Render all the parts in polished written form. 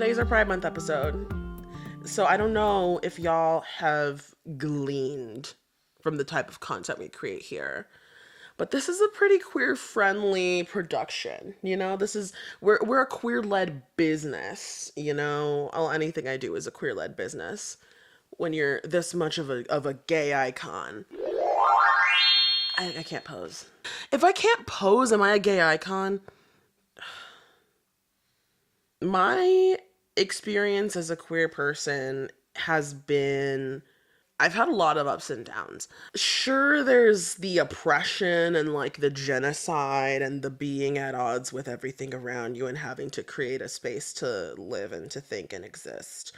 today's our Pride Month episode. So I don't know if y'all have gleaned from the type of content we create here, but this is a pretty queer friendly production. You know, we're a queer led business, you know. Anything I do is a queer led business when you're this much of a gay icon. I can't pose. If I can't pose, am I a gay icon? My experience as a queer person has been, I've had a lot of ups and downs. Sure, there's the oppression and like the genocide and the being at odds with everything around you and having to create a space to live and to think and exist.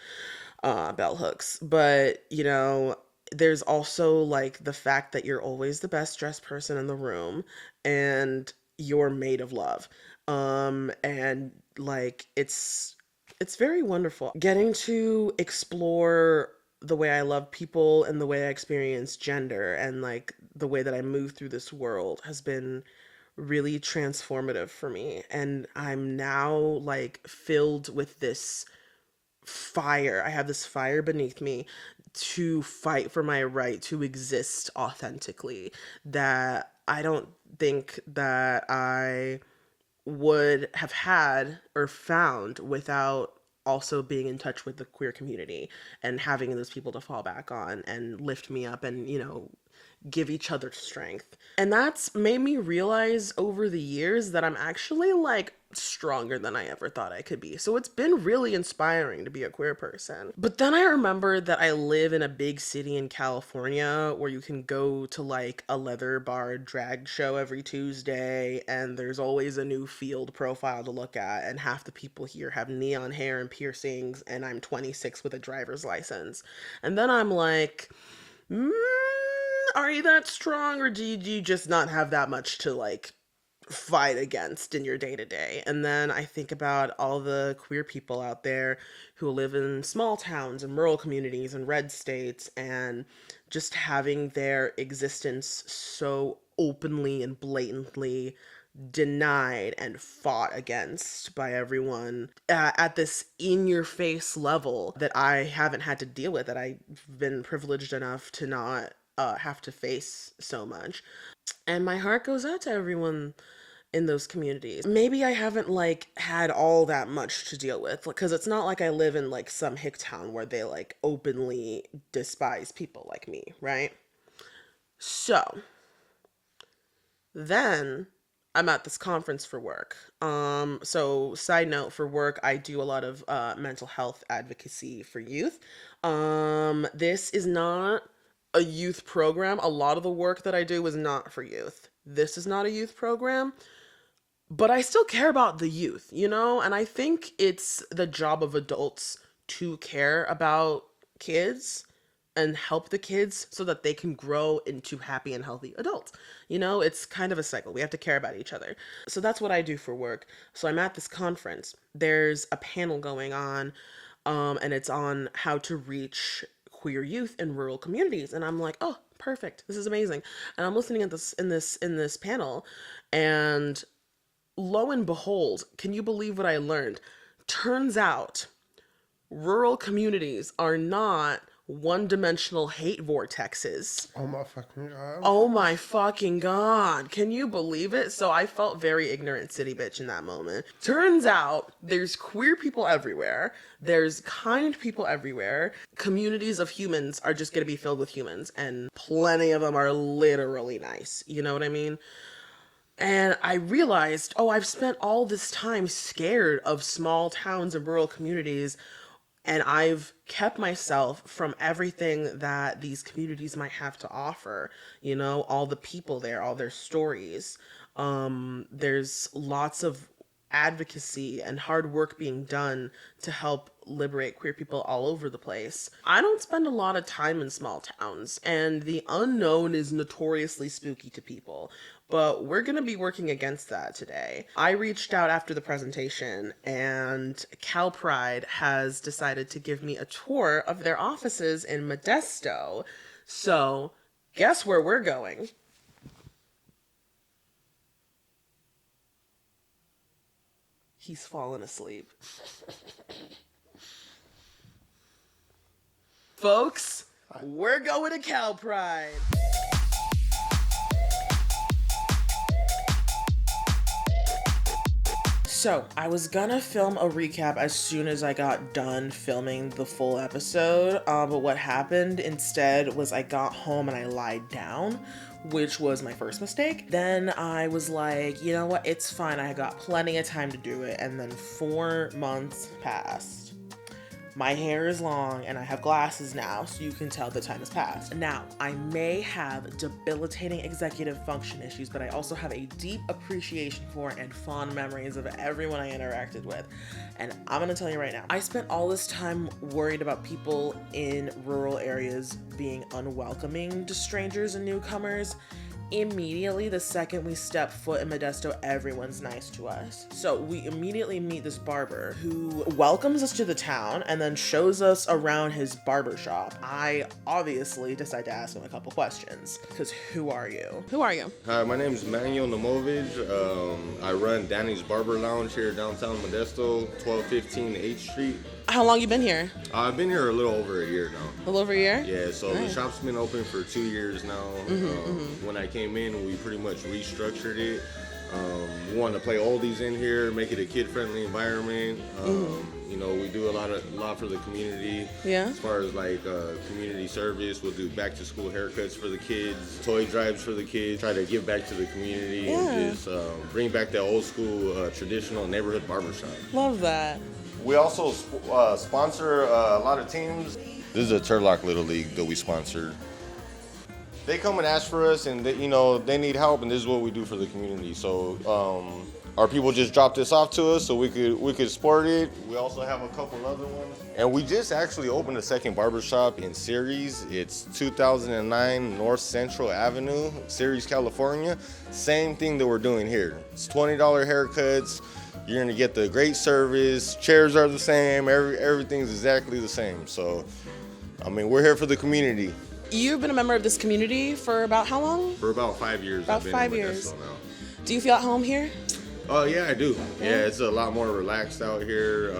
Bell hooks. But, you know, there's also like the fact that you're always the best dressed person in the room and you're made of love. And like it's very wonderful getting to explore the way I love people and the way I experience gender and like the way that I move through this world has been really transformative for me. And I'm now like filled with this fire. I have this fire beneath me to fight for my right to exist authentically that I don't think that I would have had or found without also being in touch with the queer community and having those people to fall back on and lift me up and, you know, give each other strength. And that's made me realize over the years that I'm actually like stronger than I ever thought I could be. So it's been really inspiring to be a queer person. But then I remembered that I live in a big city in California where you can go to like a leather bar drag show every Tuesday and there's always a new field profile to look at, and half the people here have neon hair and piercings, and I'm 26 with a driver's license. And then I'm like, are you that strong, or do you just not have that much to like fight against in your day to day? And then I think about all the queer people out there who live in small towns and rural communities and red states and just having their existence so openly and blatantly denied and fought against by everyone at this in your face level that I haven't had to deal with, that I've been privileged enough to not have to face so much. And my heart goes out to everyone in those communities. Maybe I haven't like had all that much to deal with because it's not like I live in like some hick town where they like openly despise people like me, right? So then I'm at this conference for work. So side note, for work, I do a lot of mental health advocacy for youth. This is not a youth program. A lot of the work that I do is not for youth. This is not a youth program, but I still care about the youth, you know? And I think it's the job of adults to care about kids and help the kids so that they can grow into happy and healthy adults. You know, it's kind of a cycle. We have to care about each other. So that's what I do for work. So I'm at this conference. There's a panel going on, and it's on how to reach queer youth in rural communities. And I'm like, oh, perfect. This is amazing. And I'm listening at this in this panel, and lo and behold, can you believe what I learned? Turns out rural communities are not one-dimensional hate vortexes. Oh my fucking god. Oh my fucking god. Can you believe it? So I felt very ignorant city bitch in that moment. Turns out there's queer people everywhere. There's kind people everywhere. Communities of humans are just going to be filled with humans, and plenty of them are literally nice. You know what I mean? And I realized, oh, I've spent all this time scared of small towns and rural communities, and I've kept myself from everything that these communities might have to offer. You know, all the people there, all their stories. There's lots of advocacy and hard work being done to help liberate queer people all over the place. I don't spend a lot of time in small towns, and the unknown is notoriously spooky to people. But we're going to be working against that today. I reached out after the presentation, and CalPride has decided to give me a tour of their offices in Modesto. So, guess where we're going? He's fallen asleep. Folks, we're going to CalPride. So, I was gonna film a recap as soon as I got done filming the full episode, but what happened instead was I got home and I lied down, which was my first mistake. Then I was like, you know what, it's fine, I got plenty of time to do it, and then 4 months passed. My hair is long and I have glasses now, so you can tell the time has passed. Now, I may have debilitating executive function issues, but I also have a deep appreciation for and fond memories of everyone I interacted with. And I'm gonna tell you right now, I spent all this time worried about people in rural areas being unwelcoming to strangers and newcomers. Immediately, the second we step foot in Modesto, everyone's nice to us. So we immediately meet this barber who welcomes us to the town and then shows us around his barber shop. I obviously decide to ask him a couple questions, because who are you? Who are you? Hi, my name is Manuel Namovich. I run Danny's Barber Lounge here downtown Modesto, 1215 8th Street. How long you been here? I've been here a little over a year now. A little over a year? Yeah, so the shop's been open for 2 years now. When I came in, we pretty much restructured it. We wanted to play oldies in here, make it a kid-friendly environment. You know, we do a lot for the community. Yeah. As far as like community service, we'll do back-to-school haircuts for the kids, toy drives for the kids, try to give back to the community, and just bring back that old-school traditional neighborhood barbershop. Love that. We also sponsor a lot of teams. This is a Turlock Little League that we sponsored. They come and ask for us, and they need help, and this is what we do for the community. So our people just dropped this off to us so we could support it. We also have a couple other ones. And we just actually opened a second barbershop in Ceres. It's 2009 North Central Avenue, Ceres, California. Same thing that we're doing here. It's $20 haircuts. You're gonna get the great service. Chairs are the same. Everything's exactly the same. So, I mean, we're here for the community. You've been a member of this community for about how long? For about 5 years. About I've been 5 in years. Modesto now. Do you feel at home here? Oh yeah, I do. Yeah, it's a lot more relaxed out here.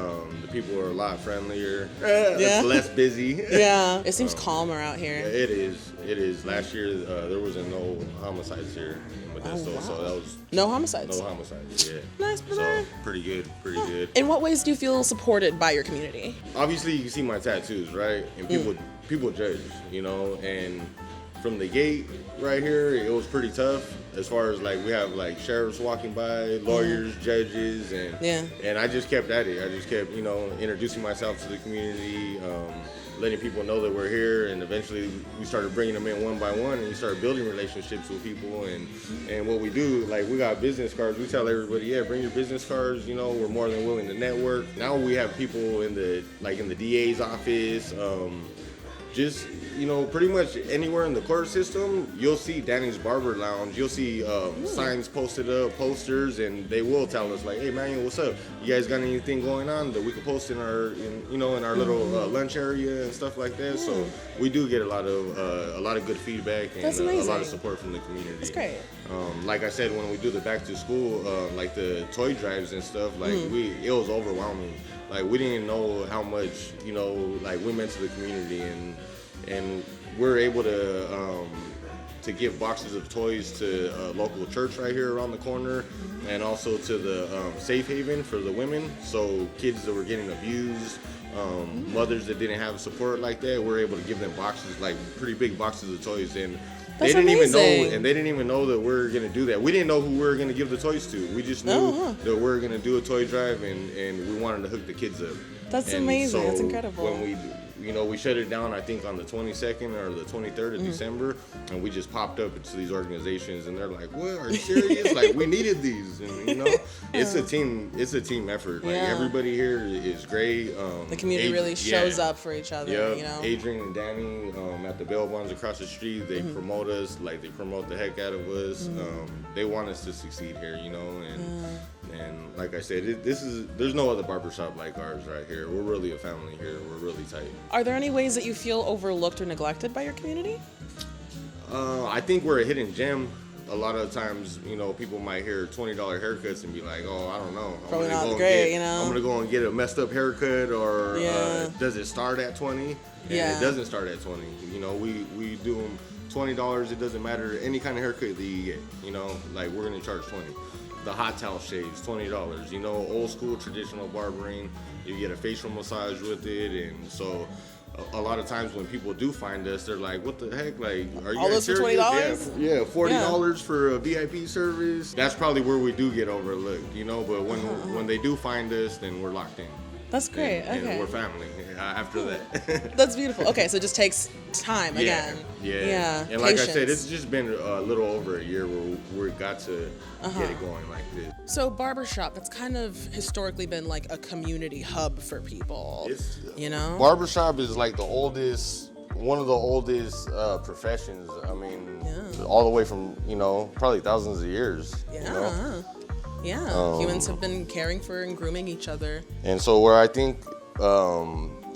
The people are a lot friendlier. It's less busy. Yeah. It seems calmer out here. Yeah, it is. It is. Last year there wasn't no homicides here in Modesto, so that was no homicides. No homicides. Yeah. Nice, brother. So pretty good. Pretty good. In what ways do you feel supported by your community? Obviously, you can see my tattoos, right? And people judge, and from the gate right here, it was pretty tough as far as like we have like sheriffs walking by, lawyers, judges, and I just kept at it. I just kept, introducing myself to the community, letting people know that we're here, and eventually we started bringing them in one by one, and you start building relationships with people, and what we do, like we got business cards. We tell everybody, yeah, bring your business cards. We're more than willing to network. Now we have people in the DA's office, just pretty much anywhere in the court system, you'll see Danny's Barber Lounge. You'll see signs posted up, posters, and they will tell us like, "Hey, Manuel, what's up? You guys got anything going on that we could post in our little lunch area and stuff like that?" So we do get a lot of good feedback and a lot of support from the community. That's great. Like I said, when we do the back to school, like the toy drives and stuff, like it was overwhelming. Like we didn't know how much like we meant to the community, and we're able to give boxes of toys to a local church right here around the corner, and also to the safe haven for the women. So kids that were getting abused, mothers that didn't have support like that, we're able to give them boxes, like pretty big boxes of toys, and they didn't even know that we're gonna do that. We didn't know who we were gonna give the toys to. We just knew that we were gonna do a toy drive, and we wanted to hook the kids up. That's amazing. So that's incredible. When we shut it down, I think on the 22nd or the 23rd of December, and we just popped up into these organizations, and they're like, "What? Are you serious? Like, we needed these." And it's a team effort. Like everybody here is great. The community really shows up for each other. Adrian and Danny at the Bail Bonds across the street, they promote us. Like, they promote the heck out of us. They want us to succeed here. And like I said, there's no other barbershop like ours right here. We're really a family here. We're really tight. Are there any ways that you feel overlooked or neglected by your community? I think we're a hidden gem. A lot of times, people might hear $20 haircuts and be like, "Oh, I don't know. Probably not great, I'm gonna go and get a messed up haircut, or does it start at 20?" And Yeah. it doesn't start at 20. You know, we do them $20. It doesn't matter any kind of haircut that you get. You know, like we're gonna charge 20. The hot towel shaves, $20. You know, old school traditional barbering, you get a facial massage with it, and so a lot of times when people do find us, they're like, "What the heck? Like, are you All guys those for serious?" $20? Yeah, $40 for a VIP service. That's probably where we do get overlooked, you know. But when they do find us, then we're locked in. That's great. And Okay. we're family after that. That's beautiful. Okay, so it just takes time again. Yeah. And like I said, it's just been a little over a year where we got to get it going like this. So barbershop, that's kind of historically been like a community hub for people. You know? Barbershop is like one of the oldest professions. I mean, all the way from, you know, probably thousands of years. Yeah. You know? Yeah. Humans have been caring for and grooming each other. And so where I think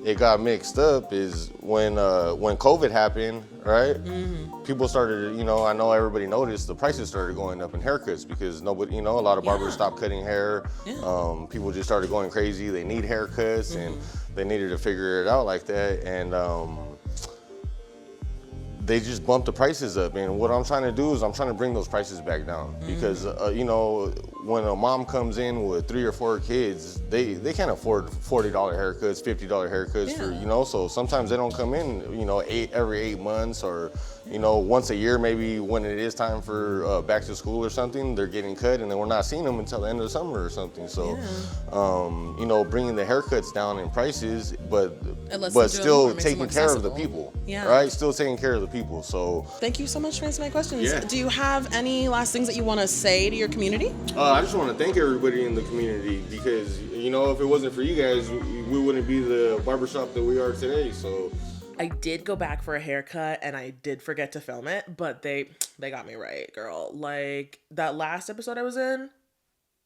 it got mixed up is when COVID happened, right? Mm-hmm. People started, you know, I know everybody noticed the prices started going up in haircuts because nobody, you know, a lot of barbers stopped cutting hair. Yeah. People just started going crazy. They need haircuts and they needed to figure it out like that. And they just bumped the prices up, and what I'm trying to do is I'm trying to bring those prices back down because you know, when a mom comes in with 3 or 4 kids, they can't afford $40 haircuts, $50 haircuts for, you know, so sometimes they don't come in, you know, every 8 months or, you know, once a year maybe when it is time for back to school or something, they're getting cut and then we're not seeing them until the end of the summer or something. So, you know, bringing the haircuts down in prices, but still taking care of the people, right? Still taking care of the people. So thank you so much for answering my questions. Yeah. Do you have any last things that you want to say to your community? I just want to thank everybody in the community because, you know, if it wasn't for you guys, we wouldn't be the barbershop that we are today. So I did go back for a haircut and I did forget to film it, but they got me right, girl. Like that last episode I was in,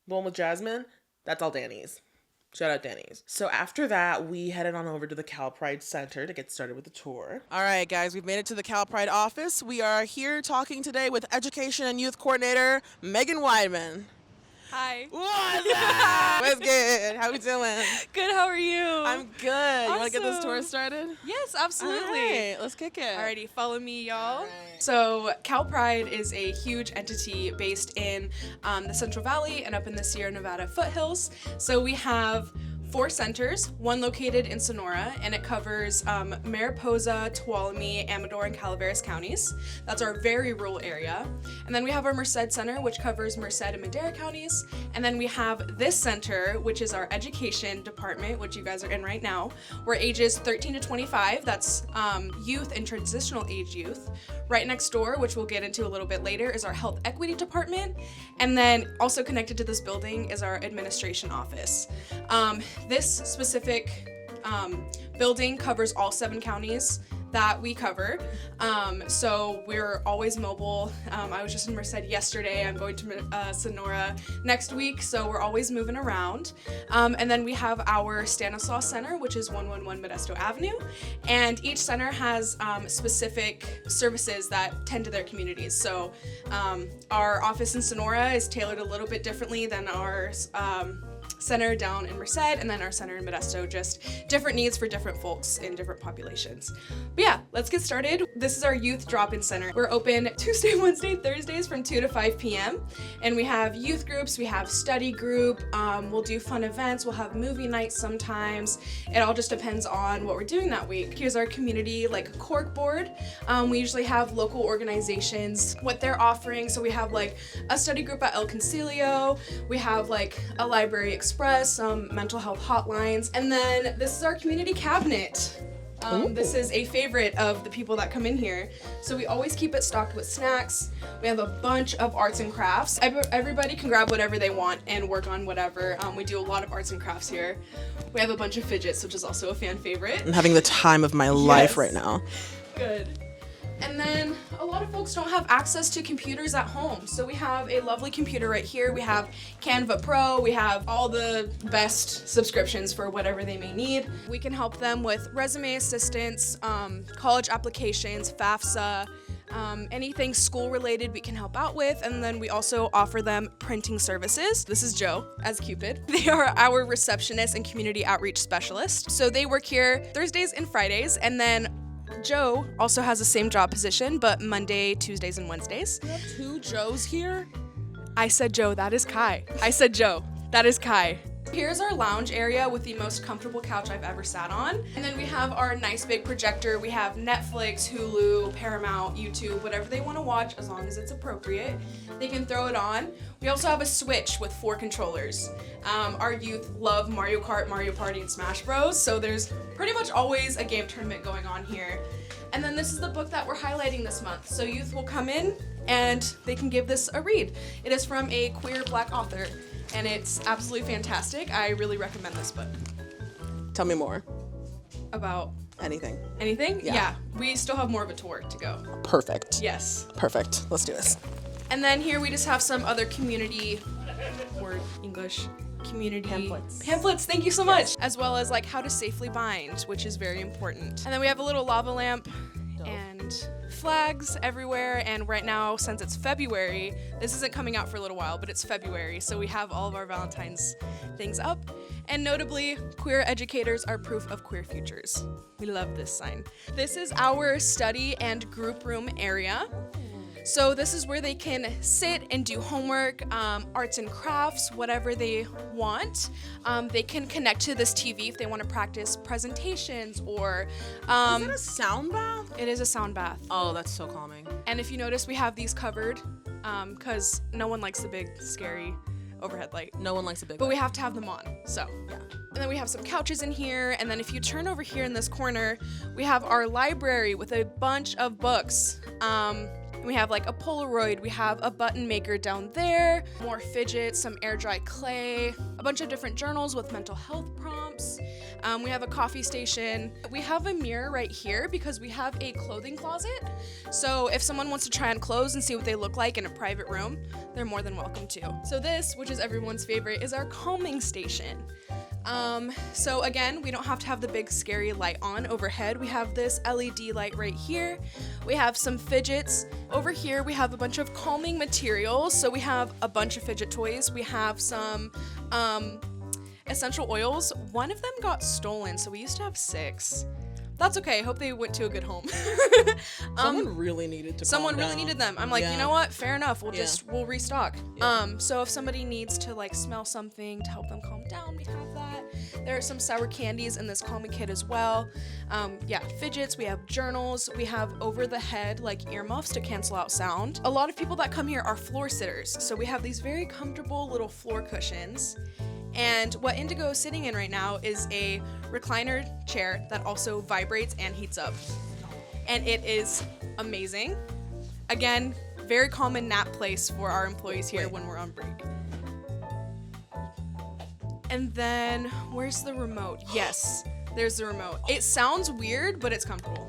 the one with Jasmine, that's all Danny's. Shout out Danny's. So after that, we headed on over to the CalPride Center to get started with the tour. All right, guys, we've made it to the CalPride office. We are here talking today with Education and Youth Coordinator Megan Weidman. Hi. What's up? What's good? How we doing? Good, how are you? I'm good. Awesome. You want to get this tour started? Yes, absolutely. All right, let's kick it. Alrighty, follow me, y'all. Right. So, CalPride is a huge entity based in the Central Valley and up in the Sierra Nevada foothills. So we have 4 centers, one located in Sonora, and it covers Mariposa, Tuolumne, Amador, and Calaveras counties. That's our very rural area. And then we have our Merced Center, which covers Merced and Madera counties. And then we have this center, which is our education department, which you guys are in right now. We're ages 13 to 25. That's youth and transitional age youth. Right next door, which we'll get into a little bit later, is our health equity department. And then also connected to this building is our administration office. This specific building covers all 7 counties that we cover. So we're always mobile. I was just in Merced yesterday. I'm going to Sonora next week, so we're always moving around. And then we have our Stanislaus Center, which is 111 Modesto Avenue. And each center has specific services that tend to their communities. So our office in Sonora is tailored a little bit differently than our center down in Merced, and then our center in Modesto, just different needs for different folks in different populations. But yeah, let's get started. This is our youth drop-in center. We're open Tuesday, Wednesday, Thursdays from 2 to 5 p.m. And we have youth groups, we have study group, we'll do fun events, we'll have movie nights sometimes. It all just depends on what we're doing that week. Here's our community like cork board. We usually have local organizations, what they're offering. So we have like a study group at El Concilio, we have like a library express, some mental health hotlines, and then this is our community cabinet. This is a favorite of the people that come in here. So we always keep it stocked with snacks. We have a bunch of arts and crafts. Everybody can grab whatever they want and work on whatever. We do a lot of arts and crafts here. We have a bunch of fidgets, which is also a fan favorite. I'm having the time of my life right now. Good. And then a lot of folks don't have access to computers at home. So we have a lovely computer right here. We have Canva Pro. We have all the best subscriptions for whatever they may need. We can help them with resume assistance, college applications, FAFSA, Anything school related we can help out with, and then we also offer them printing services. This is Joe as Cupid. They are our receptionist and community outreach specialist. So they work here Thursdays and Fridays, and then Joe also has the same job position, but Monday, Tuesdays, and Wednesdays. We have 2 Joes here. I said Joe, that is Kai. I said Joe, that is Kai. Here's our lounge area with the most comfortable couch I've ever sat on. And then we have our nice big projector. We have Netflix, Hulu, Paramount, YouTube, whatever they want to watch as long as it's appropriate. They can throw it on. We also have a Switch with 4 controllers. Our youth love Mario Kart, Mario Party, and Smash Bros. So there's pretty much always a game tournament going on here. And then this is the book that we're highlighting this month. So youth will come in and they can give this a read. It is from a queer Black author, and it's absolutely fantastic. I really recommend this book. Tell me more. About Anything. anything? Yeah. We still have more of a tour to go. Perfect. Yes. Perfect. Let's do this. And then here we just have some other community, word English, community pamphlets, thank you so much. As well as like how to safely bind, which is very important. And then we have a little lava lamp and flags everywhere. And right now, since it's February, this isn't coming out for a little while, but it's February, so we have all of our Valentine's things up. And notably, queer educators are proof of queer futures. We love this sign. This is our study and group room area. So this is where they can sit and do homework, arts and crafts, whatever they want. They can connect to this TV if they want to practice presentations or... Is it a sound bath? It is a sound bath. Oh, that's so calming. And if you notice, we have these covered because no one likes the big, scary overhead light. No one likes a big But one. we have to have them on, so. Yeah. And then we have some couches in here, and then if you turn over here in this corner, we have our library with a bunch of books. We have like a Polaroid, we have a button maker down there, more fidgets, some air dry clay, a bunch of different journals with mental health prompts. We have a coffee station. We have a mirror right here because we have a clothing closet. So if someone wants to try on clothes and see what they look like in a private room, they're more than welcome to. So this, which is everyone's favorite, is our calming station. So again, we don't have to have the big scary light on overhead. We have this LED light right here. We have some fidgets. Over here, we have a bunch of calming materials. So we have a bunch of fidget toys. We have some essential oils. One of them got stolen, so we used to have 6. That's okay. I hope they went to a good home. Someone really needed to Someone calm really down. needed them. I'm like, Yeah. you know what? Fair enough. We'll Yeah. we'll restock. Yeah. So if somebody needs to like smell something to help them calm down, we have that. There are some sour candies in this calming kit as well. Fidgets. We have journals. We have over the head like earmuffs to cancel out sound. A lot of people that come here are floor sitters, so we have these very comfortable little floor cushions. And what Indigo is sitting in right now is a recliner chair that also vibrates and heats up. And it is amazing. Again, very common nap place for our employees here when we're on break. And then, where's the remote? Yes, there's the remote. It sounds weird, but it's comfortable.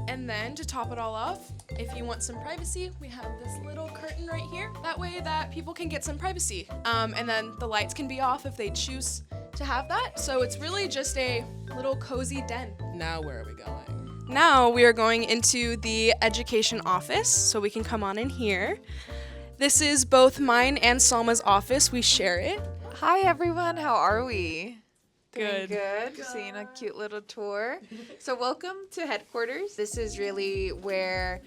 And then to top it all off, if you want some privacy, we have this little curtain right here. That way that people can get some privacy. And then the lights can be off if they choose to have that. So it's really just a little cozy den. Now where are we going? Now we are going into the education office, so we can come on in here. This is both mine and Salma's office. We share it. Hi everyone, how are we? Good. Good. Seeing a cute little tour. So welcome to headquarters. This is really where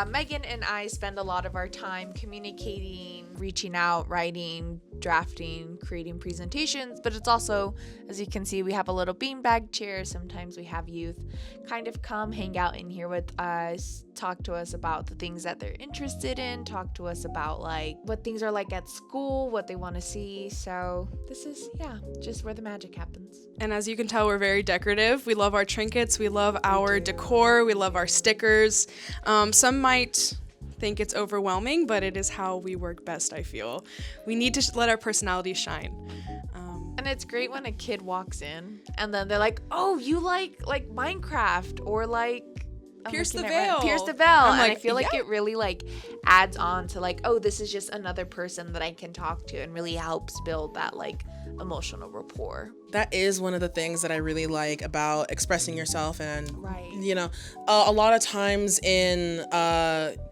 Megan and I spend a lot of our time communicating, reaching out, writing, drafting, creating presentations. But it's also, as you can see, we have a little beanbag chair. Sometimes we have youth kind of come hang out in here with us, talk to us about the things that they're interested in, talk to us about like what things are like at school, what they want to see. So this is, just where the magic happens. And as you can tell, we're very decorative. We love our trinkets. We love our decor. We love our stickers. Some might think it's overwhelming, but it is how we work best, I feel. We need to let our personalities shine. And it's great when a kid walks in and then they're like, oh, you like Minecraft or like Pierce the Veil. Pierce the Veil. I'm And like, I feel like yeah. it really like adds on to like, oh, this is just another person that I can talk to, and really helps build that like emotional rapport That is one of the things that I really like about expressing yourself. And, Right. you know, a lot of times in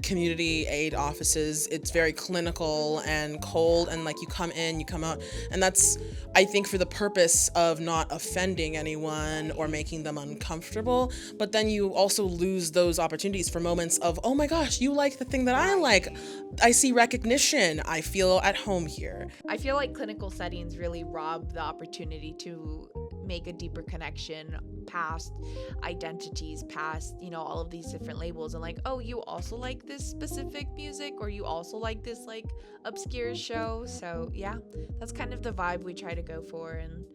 community aid offices, it's very clinical and cold, and like you come in, you come out. And that's, I think, for the purpose of not offending anyone or making them uncomfortable. But then you also lose those opportunities for moments of, oh my gosh, you like the thing that I like. I see recognition. I feel at home here. I feel like clinical settings really rob the opportunity to make a deeper connection past identities, past, all of these different labels, and like, oh, you also like this specific music, or you also like this like obscure show. So yeah, that's kind of the vibe we try to go for, and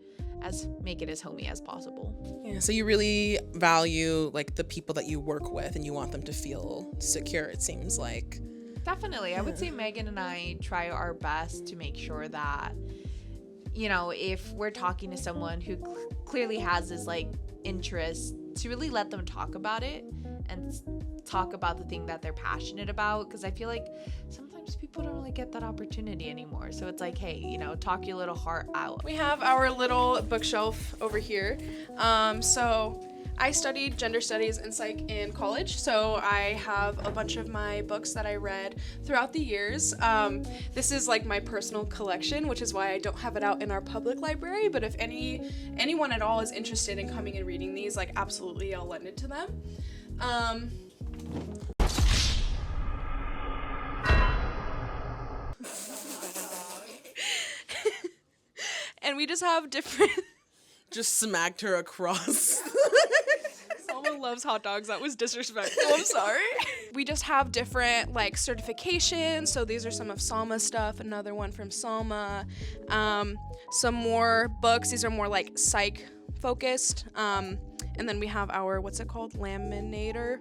make it as homey as possible. Yeah, so you really value like the people that you work with, and you want them to feel secure, it seems like. Definitely. I would say Megan and I try our best to make sure that, if we're talking to someone who clearly has this like interest, to really let them talk about it and talk about the thing that they're passionate about. Because I feel like sometimes people don't really get that opportunity anymore. So it's like, hey, talk your little heart out. We have our little bookshelf over here. So I studied gender studies and psych in college, so I have a bunch of my books that I read throughout the years. This is like my personal collection, which is why I don't have it out in our public library, but if anyone at all is interested in coming and reading these, like absolutely I'll lend it to them. And we just have different... Just smacked her across. Salma loves hot dogs. That was disrespectful. I'm sorry. We just have different like certifications. So these are some of Salma's stuff. Another one from Salma. Some more books. These are more like psych focused. And then we have our, what's it called? Laminator?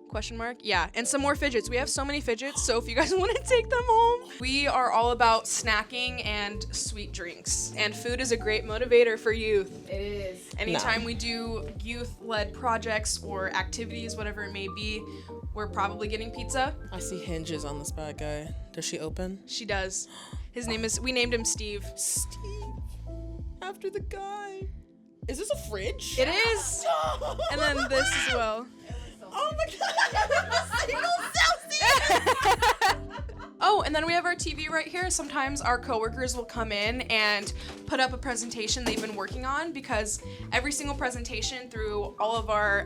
Question mark? Yeah, and some more fidgets. We have so many fidgets, so if you guys want to take them home. We are all about snacking and sweet drinks, and food is a great motivator for youth. It is. Anytime we do youth-led projects or activities, whatever it may be, we're probably getting pizza. I see hinges on this bad guy. Does she open? She does. His name is, we named him Steve. Steve. After the guy. Is this a fridge? It is. And then this as well. Oh my god! Single Celsius! Oh, and then we have our TV right here. Sometimes our coworkers will come in and put up a presentation they've been working on, because every single presentation through all of our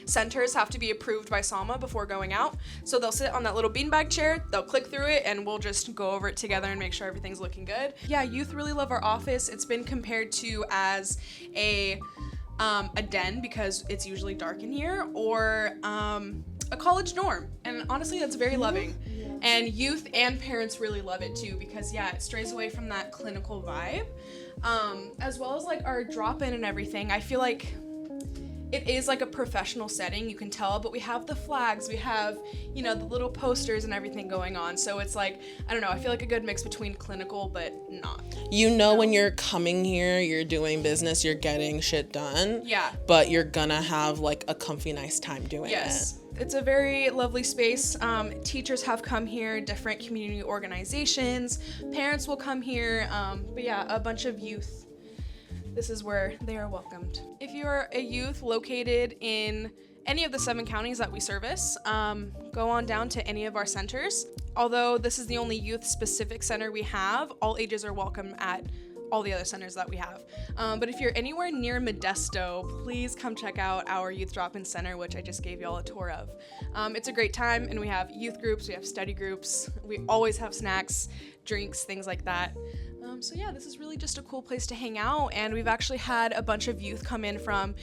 centers have to be approved by Salma before going out. So they'll sit on that little beanbag chair, they'll click through it, and we'll just go over it together and make sure everything's looking good. Yeah, youth really love our office. It's been compared to as a den, because it's usually dark in here, or a college dorm, and honestly that's very loving. And youth and parents really love it too, because yeah, it strays away from that clinical vibe, as well as like our drop-in and everything. I feel like it is like a professional setting, you can tell, but we have the flags, we have, the little posters and everything going on. So it's like, I don't know, I feel like a good mix between clinical but not. When you're coming here, you're doing business, you're getting shit done. Yeah. But you're gonna have like a comfy, nice time doing it. It's a very lovely space. Teachers have come here, different community organizations, parents will come here, but yeah, a bunch of youth. This is where they are welcomed. If you are a youth located in any of the 7 counties that we service, go on down to any of our centers. Although this is the only youth-specific center we have, all ages are welcome at all the other centers that we have. But if you're anywhere near Modesto, please come check out our Youth Drop-In Center, which I just gave y'all a tour of. It's a great time, and we have youth groups, we have study groups, we always have snacks, drinks, things like that. So yeah, this is really just a cool place to hang out, and we've actually had a bunch of youth come in from,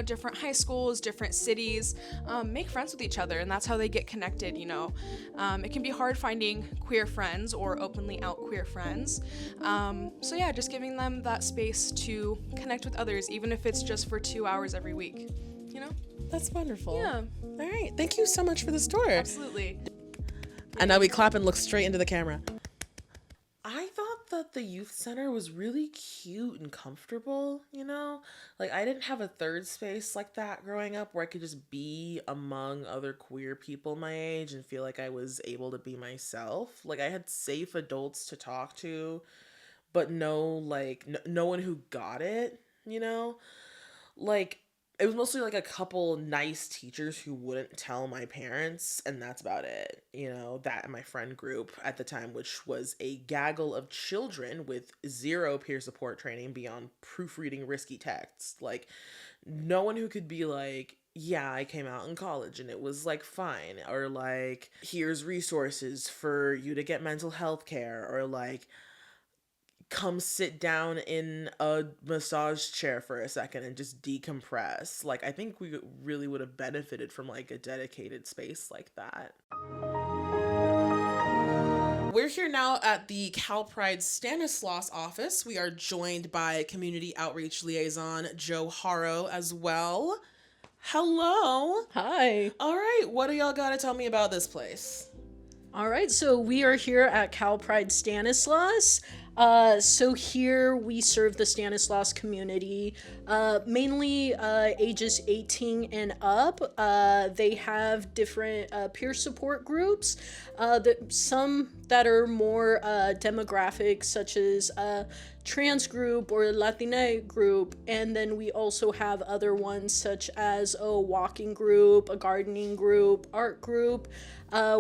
different high schools, different cities, make friends with each other, and that's how they get connected, It can be hard finding queer friends or openly out queer friends. So yeah, just giving them that space to connect with others, even if it's just for 2 hours every week, That's wonderful. Yeah. All right, thank you so much for this tour. Absolutely. And now we clap and look straight into the camera. I thought that the youth center was really cute and comfortable, Like, I didn't have a third space like that growing up where I could just be among other queer people my age and feel like I was able to be myself. Like, I had safe adults to talk to, but no one who got it, you know? Like, it was mostly like a couple nice teachers who wouldn't tell my parents, and that's about it. That and my friend group at the time, which was a gaggle of children with zero peer support training beyond proofreading risky texts. Like, no one who could be like, yeah, I came out in college and it was like fine, or like, here's resources for you to get mental health care, or like, come sit down in a massage chair for a second and just decompress. Like, I think we really would have benefited from like a dedicated space like that. We're here now at the CalPride Stanislaus office. We are joined by Community Outreach Liaison Joe Haro as well. Hello. Hi. All right, what do y'all got to tell me about this place? All right, so we are here at CalPride Stanislaus. So here we serve the Stanislaus community, mainly ages 18 and up. They have different peer support groups, some that are more demographic, such as trans group or Latina group, and then we also have other ones such as a walking group, a gardening group, art group.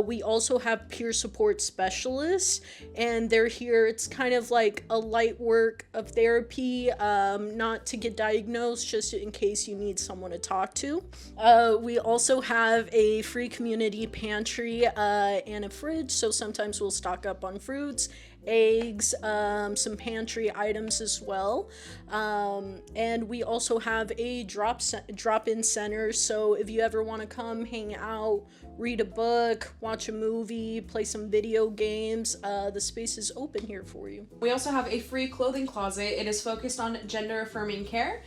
We also have peer support specialists, and they're here. It's kind of like a light work of therapy, not to get diagnosed, just in case you need someone to talk to. We also have a free community pantry and a fridge, so sometimes we'll stock up on fruits, eggs, some pantry items as well. And we also have a drop-in center, so if you ever want to come hang out, read a book, watch a movie, play some video games, the space is open here for you. We also have a free clothing closet. It is focused on gender affirming care.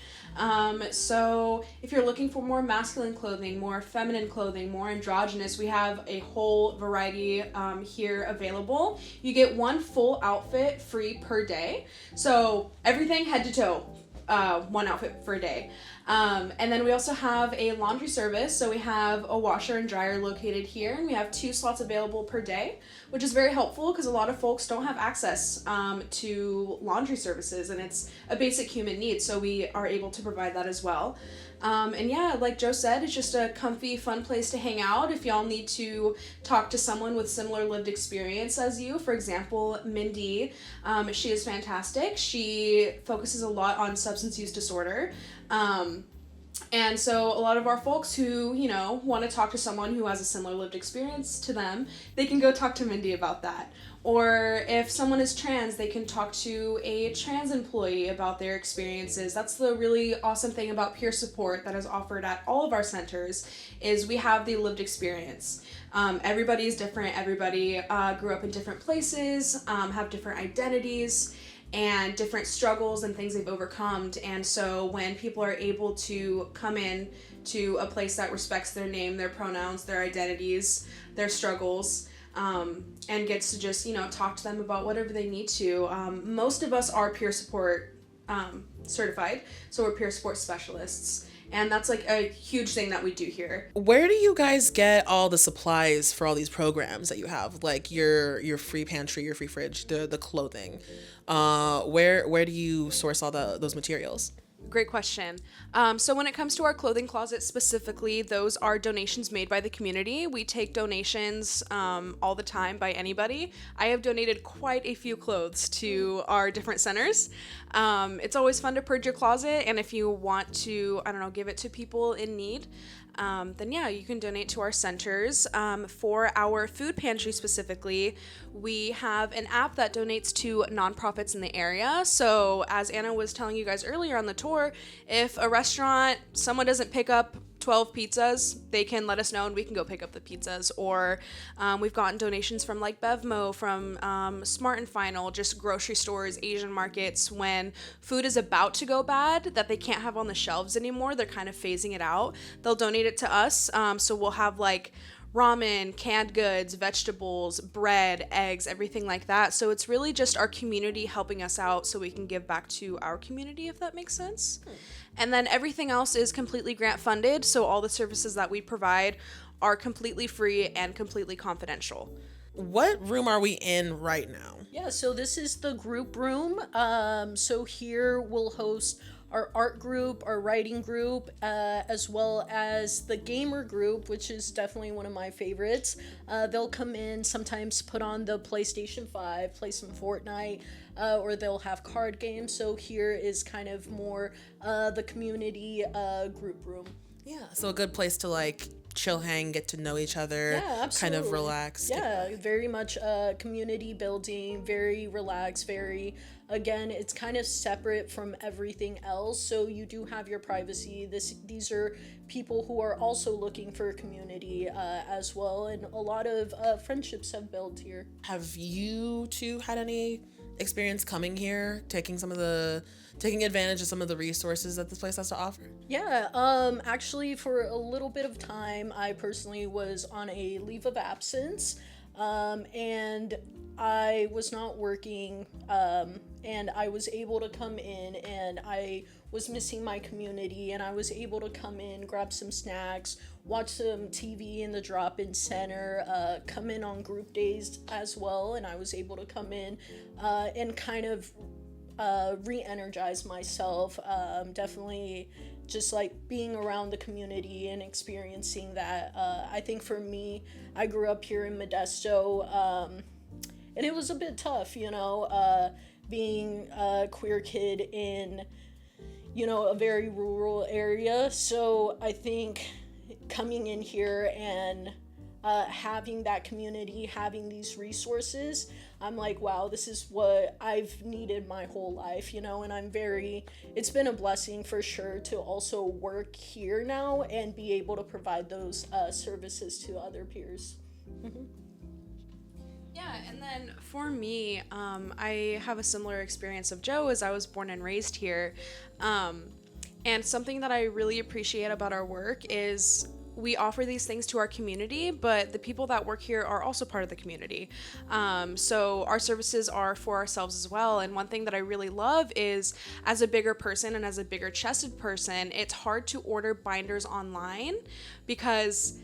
So if you're looking for more masculine clothing, more feminine clothing, more androgynous, we have a whole variety here available. You get one full outfit free per day. So everything head to toe, one outfit for a day. And then we also have a laundry service. So we have a washer and dryer located here, and we have 2 slots available per day, which is very helpful because a lot of folks don't have access to laundry services, and it's a basic human need. So we are able to provide that as well. And yeah, like Joe said, it's just a comfy, fun place to hang out. If y'all need to talk to someone with similar lived experience as you, for example, Mindy, she is fantastic. She focuses a lot on substance use disorder. And so a lot of our folks who, want to talk to someone who has a similar lived experience to them, they can go talk to Mindy about that. Or if someone is trans, they can talk to a trans employee about their experiences. That's the really awesome thing about peer support that is offered at all of our centers, is we have the lived experience. Everybody is different. Everybody grew up in different places, have different identities, and different struggles and things they've overcome. And so when people are able to come in to a place that respects their name, their pronouns, their identities, their struggles, and gets to just, talk to them about whatever they need to. Most of us are peer support certified, so we're peer support specialists. And that's like a huge thing that we do here. Where do you guys get all the supplies for all these programs that you have? Like your free pantry, your free fridge, the clothing. Where do you source all those materials? Great question. So when it comes to our clothing closet specifically, those are donations made by the community. We take donations all the time by anybody. I have donated quite a few clothes to our different centers. It's always fun to purge your closet, and if you want to, give it to people in need, then yeah, you can donate to our centers. For our food pantry specifically, we have an app that donates to nonprofits in the area. So as Anna was telling you guys earlier on the tour, if a restaurant, someone doesn't pick up 12 pizzas, they can let us know and we can go pick up the pizzas. Or we've gotten donations from like Bevmo, from Smart and Final, just grocery stores, Asian markets. When food is about to go bad, that they can't have on the shelves anymore, they're kind of phasing it out, they'll donate it to us. So we'll have like ramen, canned goods, vegetables, bread, eggs, everything like that. So it's really just our community helping us out so we can give back to our community, if that makes sense. And then everything else is completely grant funded, so all the services that we provide are completely free and completely confidential. what room are we in right now? Yeah, so this is the group room. So here we'll host our art group, our writing group, as well as the gamer group, which is definitely one of my favorites. They'll come in, sometimes put on the PlayStation 5, play some Fortnite, or they'll have card games. So here is kind of more the community group room. Yeah, so a good place to like chill, hang, get to know each other, Yeah, absolutely. kind of relax. Yeah, very much community building, very relaxed, very, again, it's kind of separate from everything else. So you do have your privacy. These are people who are also looking for community as well. And a lot of friendships have built here. Have you two had any experience coming here, taking advantage of some of the resources that this place has to offer? Yeah, actually for a little bit of time, I personally was on a leave of absence, and I was not working, and I was able to come in, and I was missing my community, and I was able to come in, grab some snacks, watch some TV in the drop-in center, come in on group days as well, and I was able to come in and kind of re-energize myself. Definitely just like being around the community and experiencing that. I think for me, I grew up here in Modesto, and it was a bit tough, being a queer kid in, a very rural area. So I think coming in here and having that community, having these resources, I'm like, wow, this is what I've needed my whole life, and it's been a blessing for sure to also work here now and be able to provide those services to other peers. Mm-hmm. Yeah, and then for me, I have a similar experience of Joe, as I was born and raised here. And something that I really appreciate about our work is we offer these things to our community, but the people that work here are also part of the community. So our services are for ourselves as well. And one thing that I really love is, as a bigger person and as a bigger chested person, it's hard to order binders online because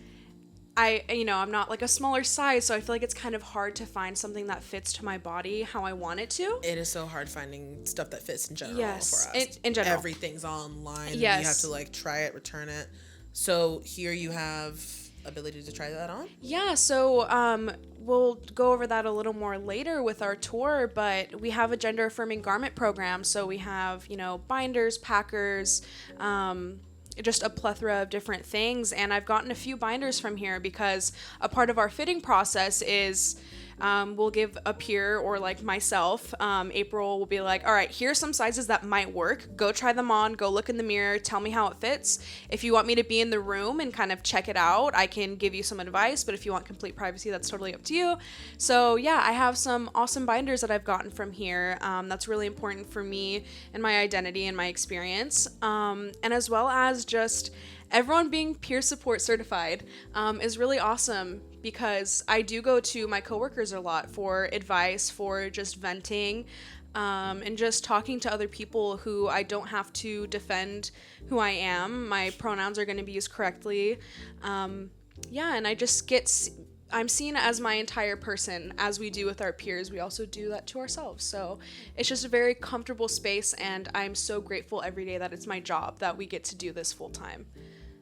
I'm not like a smaller size, so I feel like it's kind of hard to find something that fits to my body how I want it to. It is so hard finding stuff that fits in general Yes, for us. in general. Everything's online. Yes. And you have to like try it, return it. So here you have ability to try that on? Yeah, so we'll go over that a little more later with our tour, but we have a gender affirming garment program. So we have, binders, packers, just a plethora of different things. And I've gotten a few binders from here because a part of our fitting process is we'll give a peer, or like myself, April will be like, all right, here's some sizes that might work. Go try them on, go look in the mirror, tell me how it fits. If you want me to be in the room and kind of check it out, I can give you some advice, but if you want complete privacy, that's totally up to you. So yeah, I have some awesome binders that I've gotten from here. That's really important for me and my identity and my experience. And as well as just everyone being peer support certified is really awesome, because I do go to my coworkers a lot for advice, for just venting, and just talking to other people who I don't have to defend who I am. My pronouns are going to be used correctly. And I just I'm seen as my entire person. As we do with our peers, we also do that to ourselves. So it's just a very comfortable space, and I'm so grateful every day that it's my job, that we get to do this full time.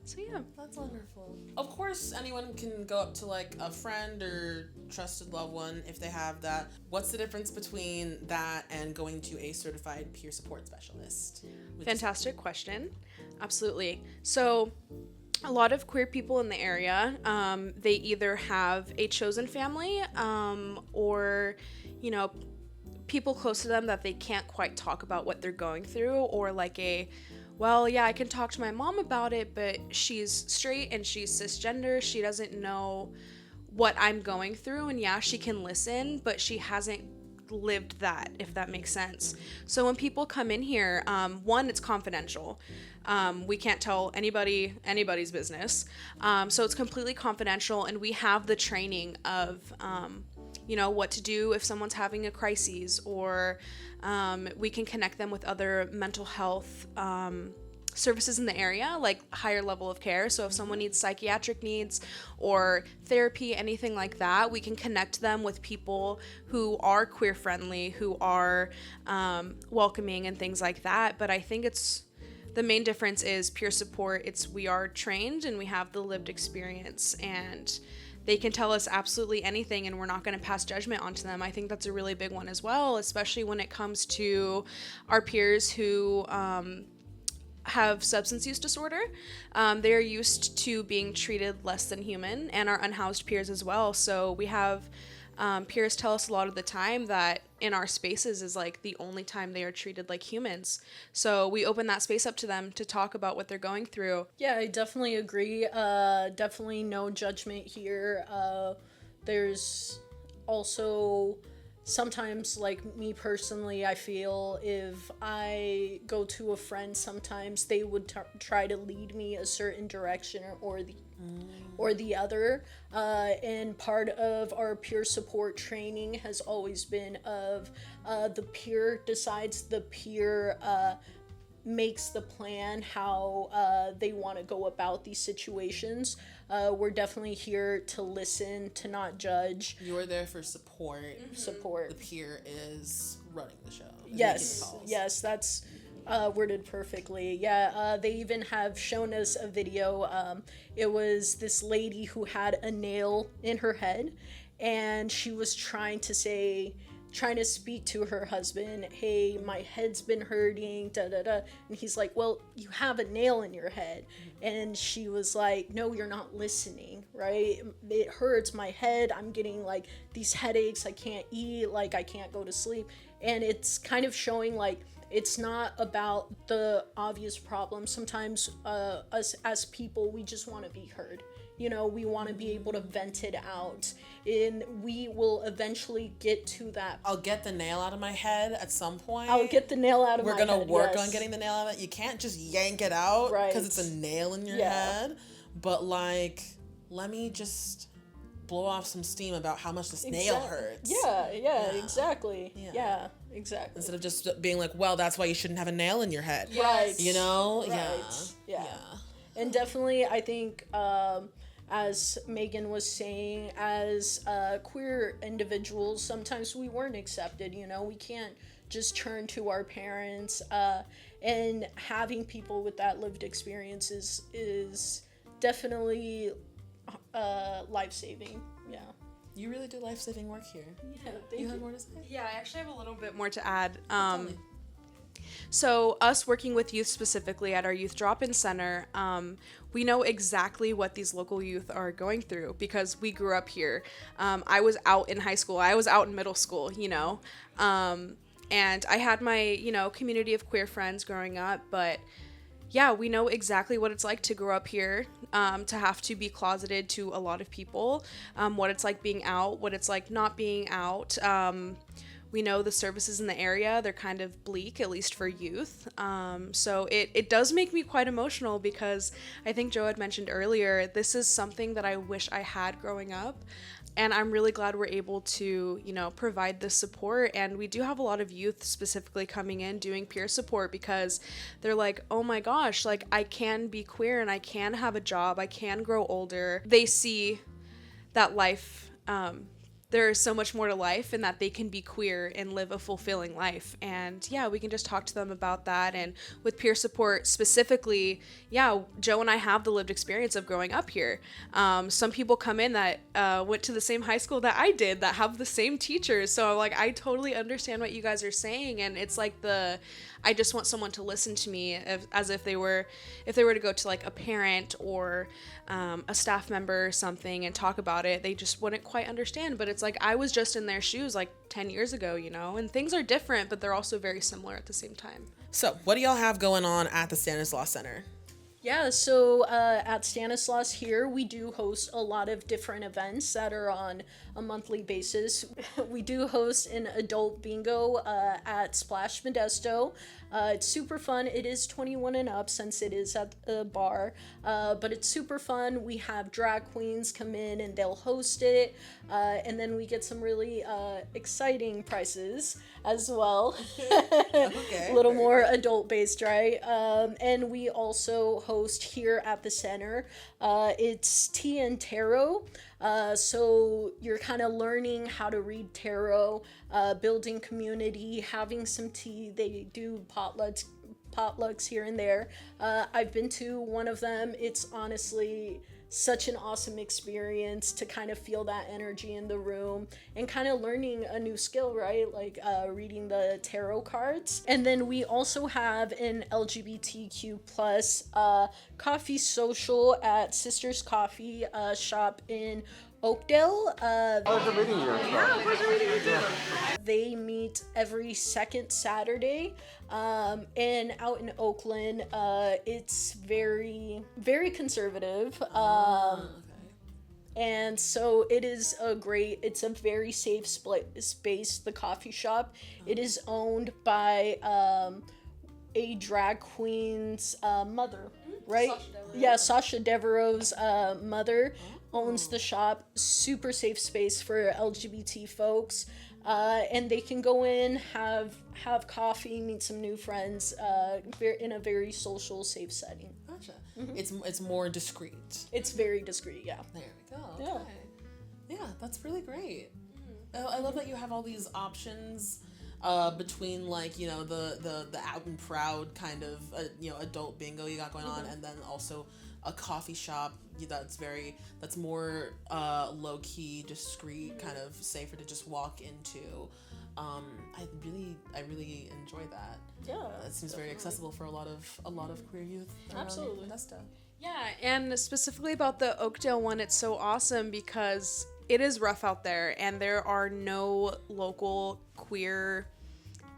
So yeah. That's wonderful. Of course, anyone can go up to like a friend or trusted loved one if they have that. What's the difference between that and going to a certified peer support specialist? Fantastic question. Absolutely. So a lot of queer people in the area, they either have a chosen family, or, people close to them that they can't quite talk about what they're going through, or like well, yeah, I can talk to my mom about it, but she's straight and she's cisgender. She doesn't know what I'm going through, and yeah, she can listen, but she hasn't lived that, if that makes sense. So when people come in here, one, it's confidential. We can't tell anybody's business. So it's completely confidential, and we have the training of, what to do if someone's having a crisis, or we can connect them with other mental health services in the area, like higher level of care. So if someone needs psychiatric needs or therapy, anything like that, we can connect them with people who are queer friendly, who are welcoming and things like that. But I think the main difference is peer support. We are trained and we have the lived experience, and they can tell us absolutely anything and we're not going to pass judgment onto them. I think that's a really big one as well, especially when it comes to our peers who have substance use disorder. They are used to being treated less than human, and our unhoused peers as well. So we have peers tell us a lot of the time that in our spaces is like the only time they are treated like humans. So we open that space up to them to talk about what they're going through. Yeah, I definitely agree. Definitely no judgment here. There's also sometimes, like me personally, I feel if I go to a friend, sometimes they would try to lead me a certain direction or the other. And part of our peer support training has always been of the peer decides, the peer makes the plan how they want to go about these situations. We're definitely here to listen, to not judge. You're there for support. Support. The peer is running the show. Yes, that's worded perfectly. Yeah, they even have shown us a video. It was this lady who had a nail in her head, and she was trying to speak to her husband, hey, my head's been hurting, da-da-da. And he's like, well, you have a nail in your head. And she was like, no, you're not listening, right? It hurts my head. I'm getting like these headaches. I can't eat, like I can't go to sleep. And it's kind of showing like it's not about the obvious problem. Sometimes us as people, we just want to be heard. You know, we want to be able to vent it out, and we will eventually get to that. I'll get the nail out of my head at some point. I'll get the nail out of my head. We're going to work yes. on getting the nail out of it. You can't just yank it out Right. because it's a nail in your head. But like, let me just blow off some steam about how much this nail hurts. Yeah, exactly. Yeah, exactly. Instead of just being like, well, that's why you shouldn't have a nail in your head. Right. You know? Right. Yeah. And definitely, I think, as Megan was saying, as queer individuals, sometimes we weren't accepted. You know, we can't just turn to our parents. And having people with that lived experience is definitely life-saving. Yeah. You really do life-saving work here. Yeah. You have more to say? Yeah, I actually have a little bit more to add. So us working with youth specifically at our youth drop-in center, we know exactly what these local youth are going through because we grew up here. I was out in high school. I was out in middle school, you know. And I had my, you know, community of queer friends growing up, but yeah, we know exactly what it's like to grow up here, to have to be closeted to a lot of people, what it's like being out, what it's like not being out. We know the services in the area, they're kind of bleak, at least for youth. So it does make me quite emotional because I think Joe had mentioned earlier, this is something that I wish I had growing up. And I'm really glad we're able to, you know, provide this support. And we do have a lot of youth specifically coming in doing peer support because they're like, oh my gosh, like I can be queer and I can have a job, I can grow older. They see that life, there is so much more to life and that they can be queer and live a fulfilling life. And yeah, we can just talk to them about that. And with peer support specifically, yeah, Joe and I have the lived experience of growing up here. Some people come in that went to the same high school that I did, that have the same teachers. So like, I totally understand what you guys are saying. And it's like I just want someone to listen to me as if they were to go to like a parent or a staff member or something and talk about it, they just wouldn't quite understand. But it's like I was just in their shoes like 10 years ago, you know, and things are different, but they're also very similar at the same time. So, what do y'all have going on at the Stanislaus Center? Yeah, so at Stanislaus here, we do host a lot of different events that are on a monthly basis. We do host an adult bingo at Splash Modesto. It's super fun. It is 21 and up since it is at a bar, but it's super fun. We have drag queens come in and they'll host it, and then we get some really exciting prizes as well. Okay. A little more adult based, right? And we also host here at the center. It's tea and tarot. So you're kind of learning how to read tarot, building community, having some tea. They do potlucks here and there. I've been to one of them. It's honestly such an awesome experience to kind of feel that energy in the room and kind of learning a new skill, right? Like reading the tarot cards. And then we also have an LGBTQ plus coffee social at Sisters Coffee shop in Oakdale. Pleasure meeting you. Yeah, pleasure meeting you too. They meet every second Saturday, and out in Oakland, it's very, very conservative. And so it's a very safe space, the coffee shop. It is owned by a drag queen's mother, right? Sasha Devereaux's mother owns the shop. Super safe space for LGBT folks. And they can go in, have coffee, meet some new friends in a very social, safe setting. Gotcha. It's more discreet. It's very discreet, yeah. There we go. Yeah. Okay. Yeah, that's really great. I love that you have all these options between like, you know, the out and proud kind of adult bingo you got going on, and then also a coffee shop that's more low key, discreet, kind of safer to just walk into. I really enjoy that. Yeah, it seems very accessible for a lot of queer youth. Absolutely. Modesto. Yeah, and specifically about the Oakdale one, it's so awesome because it is rough out there and there are no local queer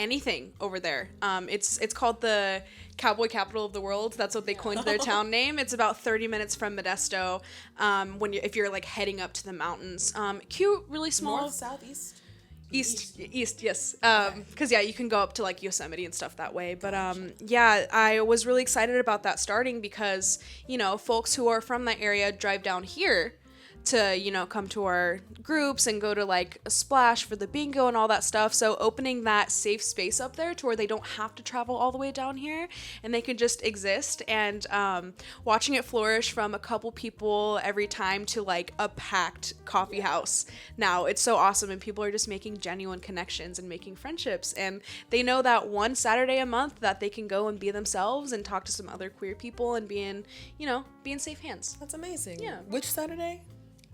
anything over there. It's called the cowboy capital of the world. That's what they coined their town name. It's about 30 minutes from Modesto. If you're like heading up to the mountains, cute, really small. North, south, east. East, yes. Because you can go up to like Yosemite and stuff that way. But I was really excited about that starting because, folks who are from that area drive down here to, come to our groups and go to like a Splash for the bingo and all that stuff. So opening that safe space up there to where they don't have to travel all the way down here and they can just exist, and watching it flourish from a couple people every time to like a packed coffee house. Now it's so awesome, and people are just making genuine connections and making friendships, and they know that one Saturday a month that they can go and be themselves and talk to some other queer people and be in safe hands. That's amazing. Yeah. Which Saturday?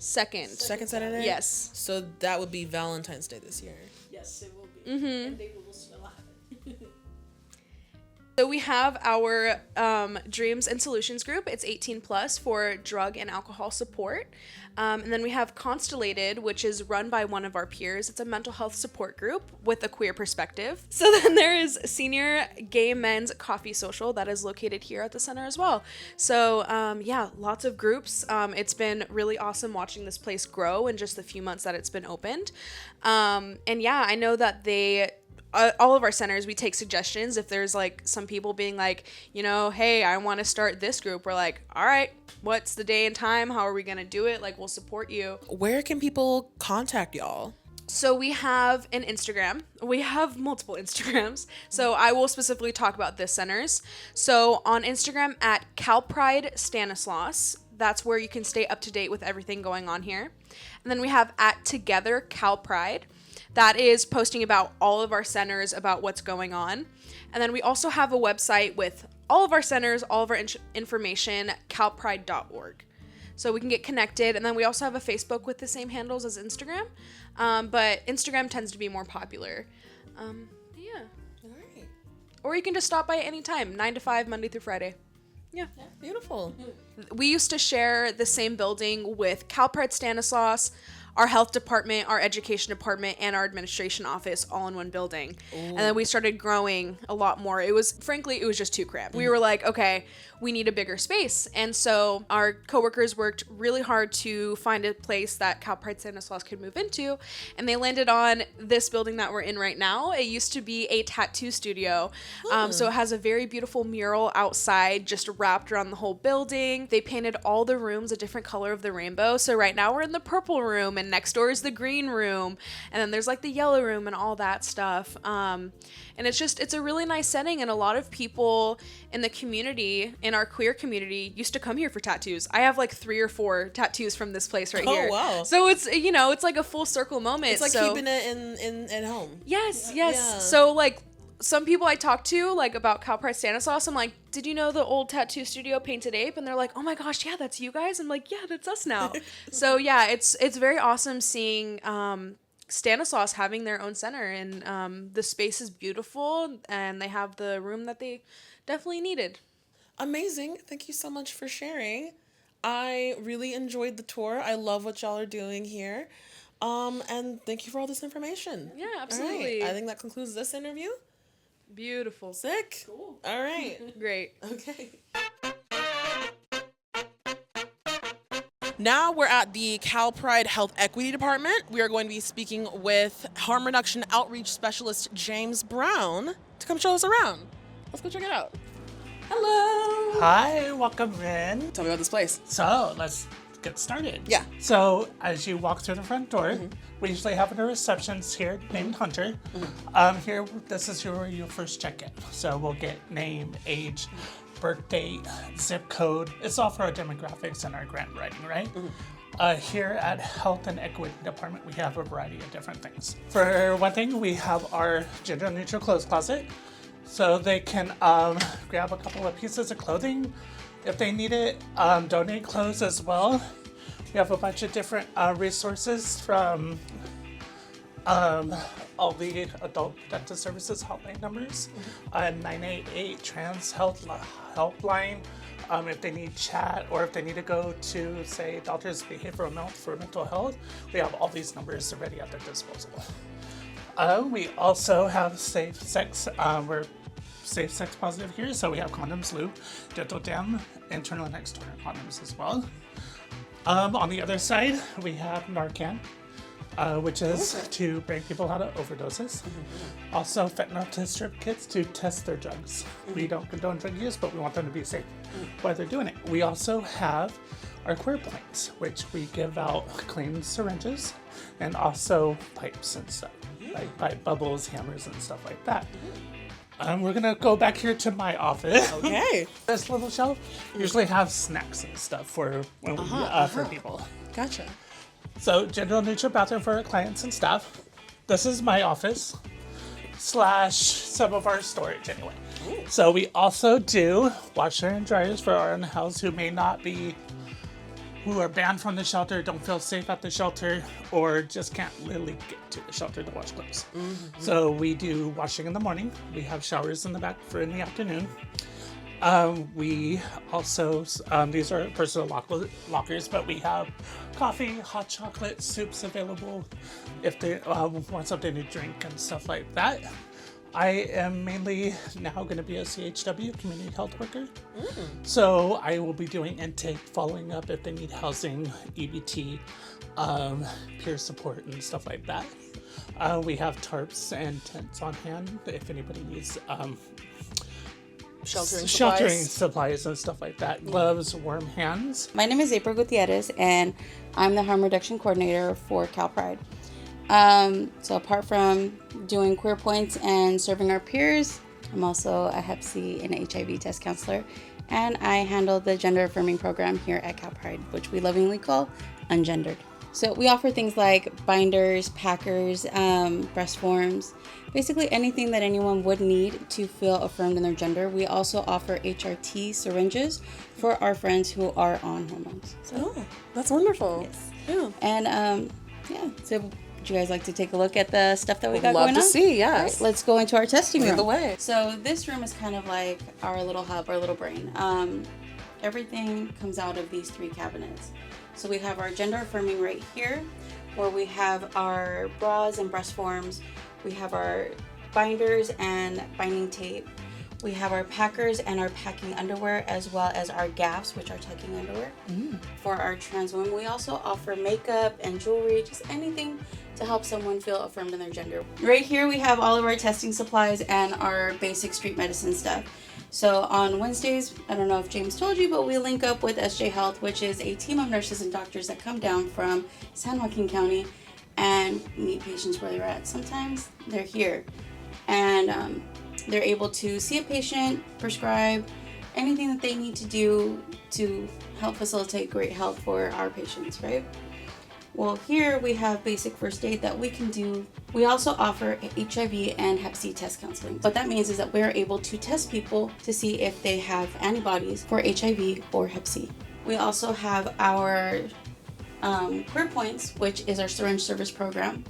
Second Saturday? Yes. So that would be Valentine's Day this year. Yes, it will be. Mm-hmm. And they will still have it. So we have our Dreams and Solutions group. It's 18 plus for drug and alcohol support. And then we have Constellated, which is run by one of our peers. It's a mental health support group with a queer perspective. So then there is Senior Gay Men's Coffee Social that is located here at the center as well. So lots of groups. It's been really awesome watching this place grow in just the few months that it's been opened. I know that all of our centers, we take suggestions. If there's like some people being like, hey, I want to start this group, we're like, all right, what's the day and time? How are we going to do it? Like, we'll support you. Where can people contact y'all? So we have an Instagram. We have multiple Instagrams. So I will specifically talk about this centers. So on Instagram at CalPride Stanislaus, that's where you can stay up to date with everything going on here. And then we have at Together CalPride. That is posting about all of our centers, about what's going on. And then we also have a website with all of our centers, all of our information, calpride.org. So we can get connected. And then we also have a Facebook with the same handles as Instagram. But Instagram tends to be more popular. All right. Or you can just stop by at any time, 9 to 5, Monday through Friday. Yeah. Beautiful. We used to share the same building with CalPride Stanislaus, our health department, our education department, and our administration office all in one building. And then we started growing a lot more. It was just too cramped. We were like, okay, we need a bigger space. And so our coworkers worked really hard to find a place that CalPride Stanislaus could move into, and they landed on this building that we're in right now. It used to be a tattoo studio. So it has a very beautiful mural outside just wrapped around the whole building. They painted all the rooms a different color of the rainbow. So right now we're in the purple room, and next door is the green room, and then there's like the yellow room and all that stuff. And it's a really nice setting, and a lot of people in the community, in our queer community, used to come here for tattoos. I have like 3 or 4 tattoos from this place right here. Oh, wow. So it's like a full circle moment. It's like keeping it in at home. Yes. Yeah. So like some people I talk to like about CalPride Stanislaus, I'm like, did you know the old tattoo studio Painted Ape? And they're like, oh my gosh, yeah, that's you guys. I'm like, yeah, that's us now. So yeah, it's very awesome seeing Stanislaus having their own center, and the space is beautiful, and they have the room that they definitely needed. Amazing. Thank you so much for sharing. I really enjoyed the tour. I love what y'all are doing here. And thank you for all this information. Yeah, All absolutely. right. I think that concludes this interview. Beautiful. Sick. Cool. All right. Great. Okay. Now we're at the CalPride Health Equity Department. We are going to be speaking with Harm Reduction Outreach Specialist James Brown to come show us around. Let's go check it out. Hello. Hi, welcome in. Tell me about this place. So let's get started. Yeah. So as you walk through the front door, we usually have a receptionist here named Hunter. Here, this is where you'll first check in. So we'll get name, age, birth date, zip code. It's all for our demographics and our grant writing, right? Here at Health and Equity Department, we have a variety of different things. For one thing, we have our gender neutral clothes closet. So they can grab a couple of pieces of clothing if they need it, donate clothes as well. We have a bunch of different resources from all the adult dental services hotline numbers, 988 Trans Health Helpline, if they need chat or if they need to go to, say, Doctor's Behavioral Health for mental health. We have all these numbers already at their disposal. We also have safe sex. We're safe sex positive here, so we have condoms, lube, dental dam, internal and external condoms as well. On the other side, we have Narcan, which is to bring people out of overdoses. Also, fentanyl test strip kits to test their drugs. We don't condone drug use, but we want them to be safe while they're doing it. We also have our queer points, which we give out clean syringes and also pipes and stuff, like pipe bubbles, hammers, and stuff like that. We're gonna go back here to my office. Okay. This little shelf usually have snacks and stuff for for people. Gotcha. So gender neutral bathroom for our clients and staff. This is my office / some of our storage anyway. Ooh. So we also do washer and dryers for our unhoused who are banned from the shelter, don't feel safe at the shelter, or just can't really get to the shelter to wash clothes. So we do washing in the morning. We have showers in the back for in the afternoon. We also, these are personal lockers, but we have coffee, hot chocolate, soups available if they want something to drink and stuff like that. I am mainly now going to be a CHW, community health worker. So I will be doing intake, following up if they need housing, EBT, peer support and stuff like that. We have tarps and tents on hand if anybody needs sheltering supplies and stuff like that. Gloves, warm hands. My name is April Gutierrez, and I'm the harm reduction coordinator for CalPride. So apart from doing queer points and serving our peers, I'm also a Hep C and HIV test counselor, and I handle the gender affirming program here at CalPride, which we lovingly call Ungendered. So we offer things like binders, packers, breast forms, basically anything that anyone would need to feel affirmed in their gender. We also offer HRT syringes for our friends who are on hormones. So, that's wonderful. yes. Yeah. And so would you guys like to take a look at the stuff that we got Love going to on? see, yes. All right, let's go into our testing room. Lead the way. So this room is kind of like our little hub, our little brain. Everything comes out of these 3 cabinets. So we have our gender affirming right here. where we have our bras and breast forms. We have our binders and binding tape. We have our packers and our packing underwear, as well as our gaffs, which are tucking underwear for our trans women. We also offer makeup and jewelry, just anything to help someone feel affirmed in their gender. Right here we have all of our testing supplies and our basic street medicine stuff. So on Wednesdays, I don't know if James told you, but we link up with SJ Health, which is a team of nurses and doctors that come down from San Joaquin County and meet patients where they're at. Sometimes they're here, and they're able to see a patient, prescribe anything that they need to do to help facilitate great health for our patients, right? Well, here we have basic first aid that we can do. We also offer HIV and Hep C test counseling. What that means is that we're able to test people to see if they have antibodies for HIV or Hep C. We also have our Queer Points, which is our syringe service program.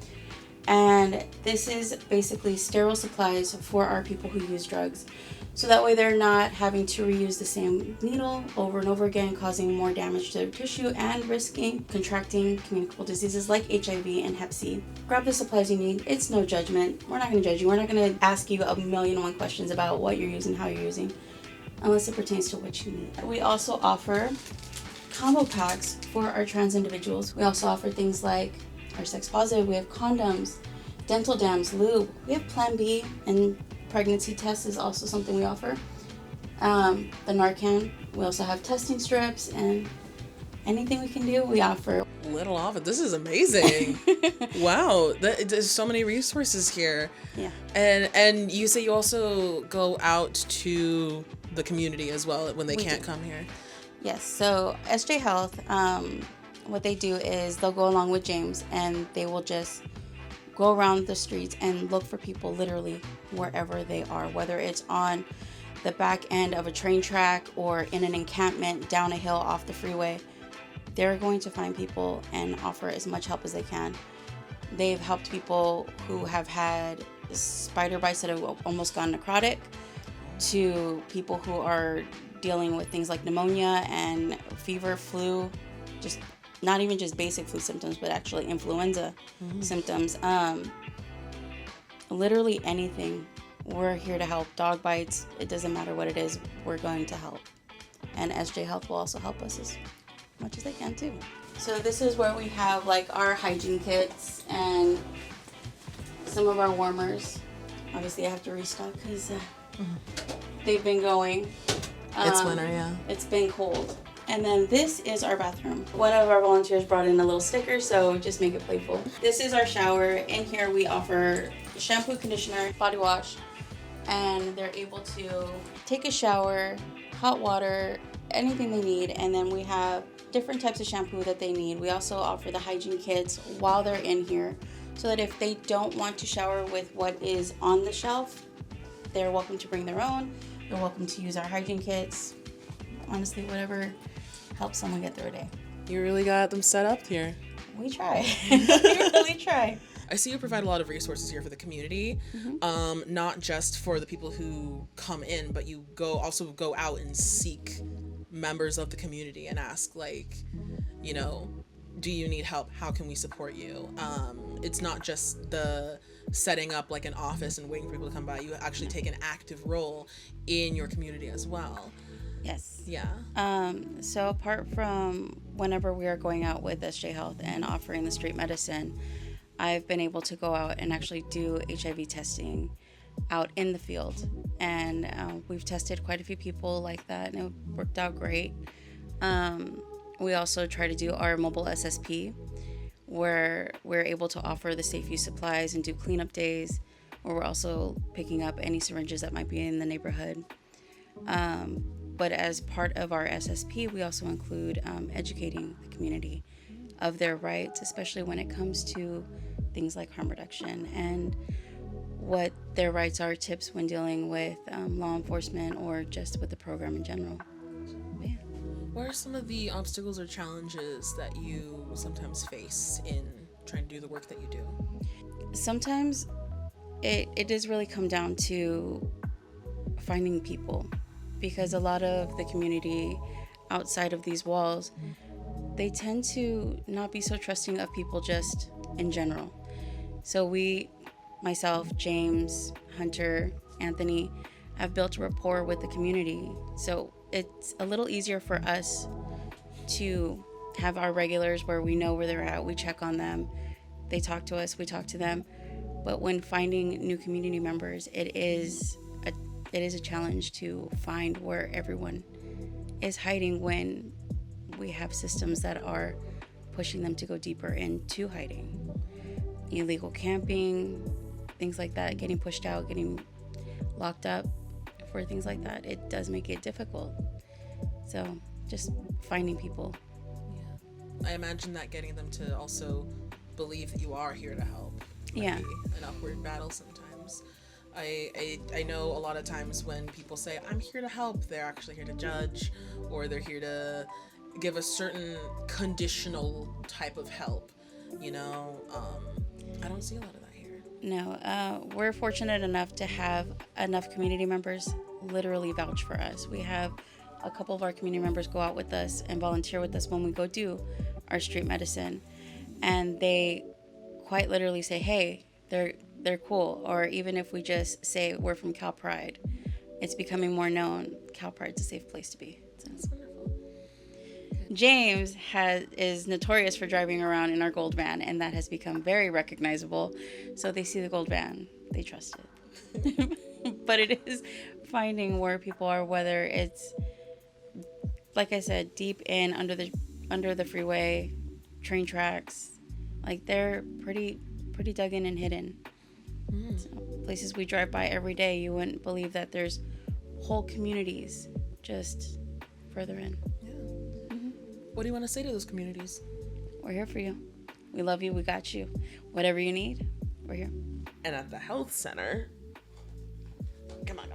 And this is basically sterile supplies for our people who use drugs. So that way they're not having to reuse the same needle over and over again, causing more damage to their tissue and risking contracting communicable diseases like HIV and Hep C. Grab the supplies you need. It's no judgment. We're not going to judge you. We're not going to ask you 1,000,001 questions about what you're using, how you're using, unless it pertains to what you need. We also offer combo packs for our trans individuals. We also offer things like our sex positive. We have condoms, dental dams, lube. We have Plan B, and pregnancy tests is also something we offer. The Narcan. We also have testing strips, and anything we can do, we offer. Little off it. This is amazing. Wow, there's so many resources here. Yeah. And you say you also go out to the community as well when they can't come here. Yes. So SJ Health, what they do is they'll go along with James, and they will just go around the streets and look for people literally wherever they are, whether it's on the back end of a train track or in an encampment down a hill off the freeway. They're going to find people and offer as much help as they can. They've helped people who have had spider bites that have almost gone necrotic, to people who are dealing with things like pneumonia and fever, flu, just not even just basic flu symptoms, but actually influenza symptoms. Literally anything. We're here to help. Dog bites, it doesn't matter what it is, we're going to help. And SJ Health will also help us as much as they can too. So this is where we have like our hygiene kits and some of our warmers. Obviously I have to restock because they've been going. It's winter, yeah. It's been cold. And then this is our bathroom. One of our volunteers brought in a little sticker, so just make it playful. This is our shower. In here we offer shampoo, conditioner, body wash, and they're able to take a shower, hot water, anything they need. And then we have different types of shampoo that they need. We also offer the hygiene kits while they're in here, so that if they don't want to shower with what is on the shelf, they're welcome to bring their own. They're welcome to use our hygiene kits. Honestly, whatever helps someone get through a day. You really got them set up here. We try. We really try. I see you provide a lot of resources here for the community, not just for the people who come in, but you also go out and seek members of the community and ask, like, you know, do you need help? How can we support you? It's not just the setting up like an office and waiting for people to come by. You actually take an active role in your community as well. Yes. Yeah. So apart from whenever we are going out with SJ Health and offering the street medicine, I've been able to go out and actually do HIV testing out in the field. And we've tested quite a few people like that, and it worked out great. We also try to do our mobile SSP, where we're able to offer the safe use supplies and do cleanup days, where we're also picking up any syringes that might be in the neighborhood. But as part of our SSP, we also include educating the community of their rights, especially when it comes to things like harm reduction and what their rights are, tips when dealing with law enforcement or just with the program in general. Yeah. What are some of the obstacles or challenges that you sometimes face in trying to do the work that you do? Sometimes it does really come down to finding people, because a lot of the community outside of these walls, they tend to not be so trusting of people just in general. So we, myself, James, Hunter, Anthony, have built a rapport with the community. So it's a little easier for us to have our regulars where we know where they're at. We check on them. They talk to us, we talk to them. But when finding new community members, it is a challenge to find where everyone is hiding when we have systems that are pushing them to go deeper into hiding. Illegal camping, things like that, getting pushed out, getting locked up for things like that. It does make it difficult. So just finding people. I imagine that getting them to also believe that you are here to help might be an upward battle sometimes. I know a lot of times when people say, I'm here to help, they're actually here to judge, or they're here to give a certain conditional type of help. You know, I don't see a lot of that here. No, we're fortunate enough to have enough community members literally vouch for us. We have a couple of our community members go out with us and volunteer with us when we go do our street medicine. And they quite literally say, hey, they're cool. Or even if we just say we're from CalPride, it's becoming more known. CalPride's a safe place to be. So. That's wonderful. James is notorious for driving around in our gold van, and that has become very recognizable. So they see the gold van, they trust it. But it is finding where people are, whether it's, like I said, deep in under the freeway, train tracks. Like, they're pretty dug in and hidden. So places we drive by every day, you wouldn't believe that there's whole communities just further in. Yeah. Mm-hmm. What do you want to say to those communities? We're here for you. We love you. We got you. Whatever you need, we're here. And at the health center, come on.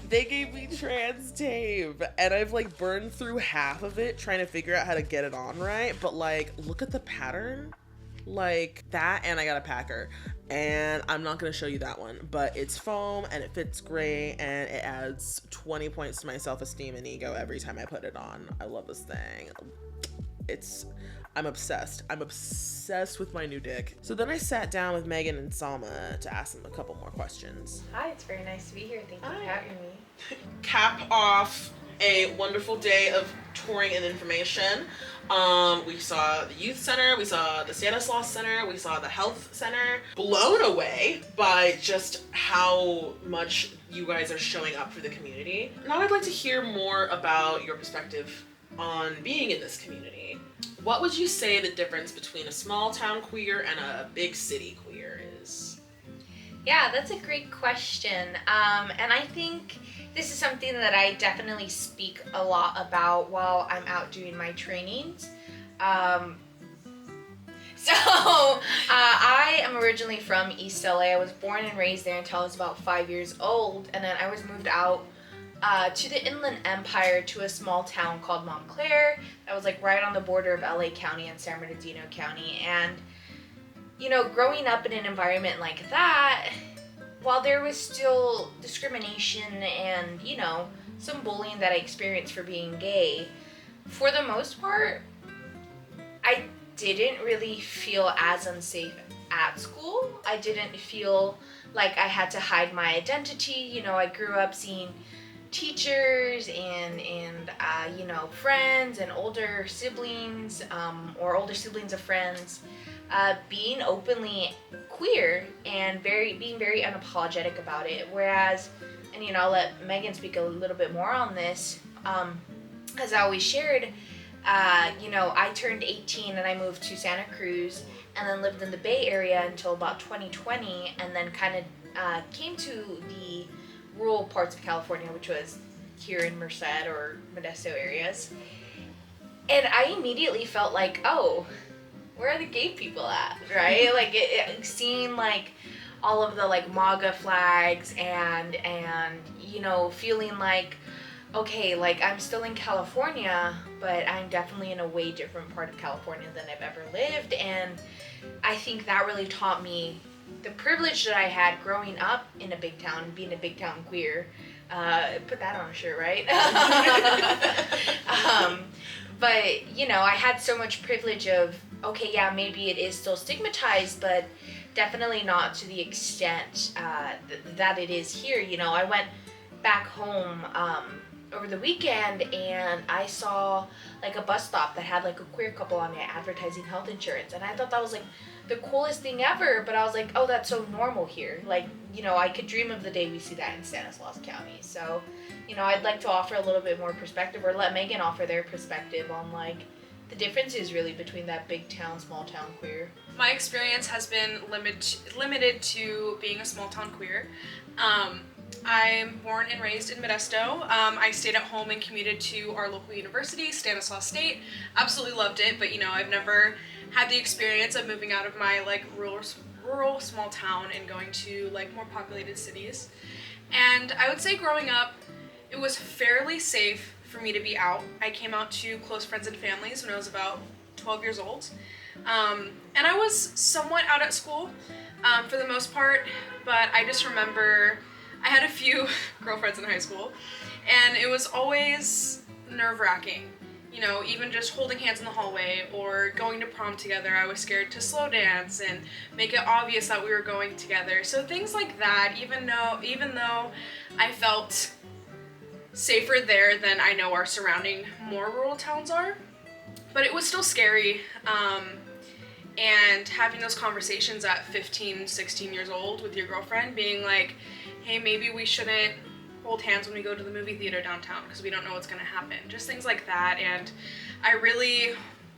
They gave me trans tape, and I've like burned through half of it trying to figure out how to get it on right. But like, look at the pattern, like that, and I got a packer, and I'm not gonna show you that one, but it's foam and it fits great, and it adds 20 points to my self-esteem and ego every time I put it on. I love this thing. I'm obsessed. I'm obsessed with my new dick. So then I sat down with Megan and Salma to ask them a couple more questions. Hi, it's very nice to be here. Thank you for having me. Cap off a wonderful day of touring and information. We saw the youth center, we saw the Stanislaus Center, we saw the health center. Blown away by just how much you guys are showing up for the community. Now I'd like to hear more about your perspective on being in this community. What would you say the difference between a small town queer and a big city queer is? Yeah, that's a great question. And I think this is something that I definitely speak a lot about while I'm out doing my trainings. I am originally from East LA. I was born and raised there until I was about 5 years old, and then I was moved out to the Inland Empire to a small town called Montclair that was like right on the border of LA County and San Bernardino County. And you know, growing up in an environment like that, while there was still discrimination and, you know, some bullying that I experienced for being gay, for the most part, I didn't really feel as unsafe at school. I didn't feel like I had to hide my identity. You know, I grew up seeing teachers and you know, friends and older siblings or older siblings of friends being openly queer and being very unapologetic about it. Whereas, and you know, I'll let Megan speak a little bit more on this, as I always shared, you know, I turned 18 and I moved to Santa Cruz and then lived in the Bay Area until about 2020, and then kind of came to the rural parts of California, which was here in Merced or Modesto areas. And I immediately felt like, oh, where are the gay people at, right? Like it seemed like all of the like MAGA flags and you know, feeling like, okay, like I'm still in California, but I'm definitely in a way different part of California than I've ever lived. And I think that really taught me the privilege that I had growing up in a big town, being a big town queer, Put that on a shirt, right? But, you know, I had so much privilege of, okay, yeah, maybe it is still stigmatized, but definitely not to the extent that it is here. You know, I went back home over the weekend and I saw like a bus stop that had like a queer couple on it advertising health insurance, and I thought that was like the coolest thing ever. But I was like, oh, that's so normal here. Like, you know, I could dream of the day we see that in Stanislaus County. So, you know, I'd like to offer a little bit more perspective, or let Megan offer their perspective on like the differences really between that big town, small town queer. My experience has been limited to being a small town queer. I'm born and raised in Modesto. I stayed at home and commuted to our local university, Stanislaus State. Absolutely loved it, but you know, I've never had the experience of moving out of my like rural small town and going to like more populated cities. And I would say growing up, it was fairly safe for me to be out. I came out to close friends and families when I was about 12 years old. And I was somewhat out at school for the most part, but I just remember I had a few girlfriends in high school, and it was always nerve-wracking. You know, even just holding hands in the hallway or going to prom together, I was scared to slow dance and make it obvious that we were going together. So things like that, even though I felt safer there than I know our surrounding more rural towns are, but it was still scary. And having those conversations at 15, 16 years old with your girlfriend, being like, hey, maybe we shouldn't hold hands when we go to the movie theater downtown because we don't know what's going to happen. Just things like that. And I really,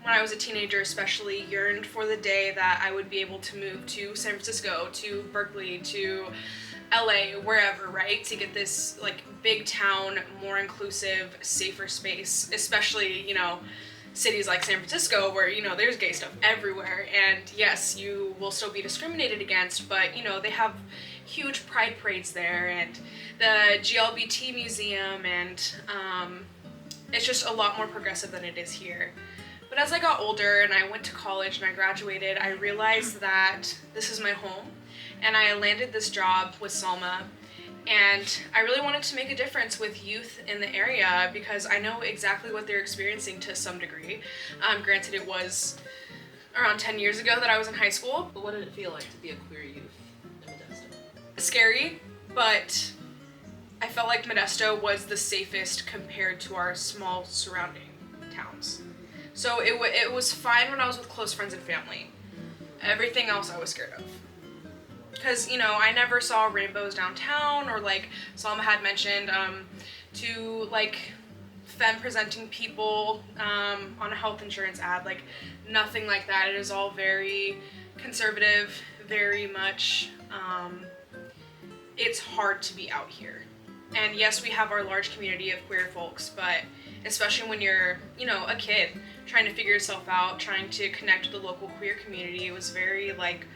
when I was a teenager especially, yearned for the day that I would be able to move to San Francisco, to Berkeley, to LA, wherever, right? To get this like big town, more inclusive, safer space, especially, you know, cities like San Francisco where, you know, there's gay stuff everywhere, and yes, you will still be discriminated against, but, you know, they have huge pride parades there and the GLBT museum, and it's just a lot more progressive than it is here. But as I got older and I went to college and I graduated, I realized that this is my home, and I landed this job with Salma. And I really wanted to make a difference with youth in the area because I know exactly what they're experiencing to some degree. Granted, it was around 10 years ago that I was in high school. But what did it feel like to be a queer youth in Modesto? Scary, but I felt like Modesto was the safest compared to our small surrounding towns. So it was fine when I was with close friends and family. Everything else I was scared of. Because, you know, I never saw rainbows downtown, or like Salma had mentioned, to like femme presenting people on a health insurance ad, like nothing like that. It is all very conservative, very much, it's hard to be out here. And yes, we have our large community of queer folks, but especially when you're, you know, a kid trying to figure yourself out, trying to connect with the local queer community, it was very like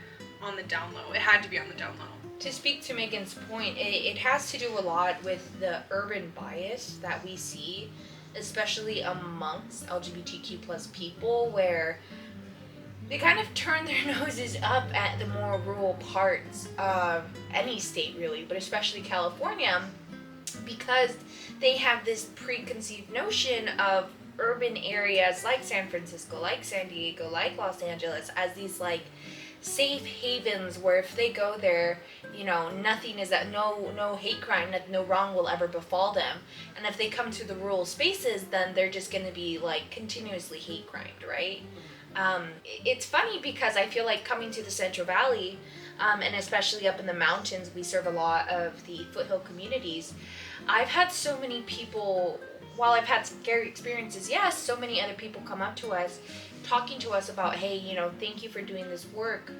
on the down low. It had to be on the down low. To speak to Megan's point, it has to do a lot with the urban bias that we see, especially amongst LGBTQ plus people, where they kind of turn their noses up at the more rural parts of any state really, but especially California, because they have this preconceived notion of urban areas like San Francisco, like San Diego, like Los Angeles as these like safe havens where if they go there, you know, nothing is that no hate crime, no wrong will ever befall them. And if they come to the rural spaces, then they're just going to be like continuously hate crimed, right? It's funny because I feel like coming to the Central Valley, and especially up in the mountains, we serve a lot of the foothill communities. I've had so many people, while I've had scary experiences, yes, so many other people come up to us talking to us about, hey, you know, thank you for doing this work.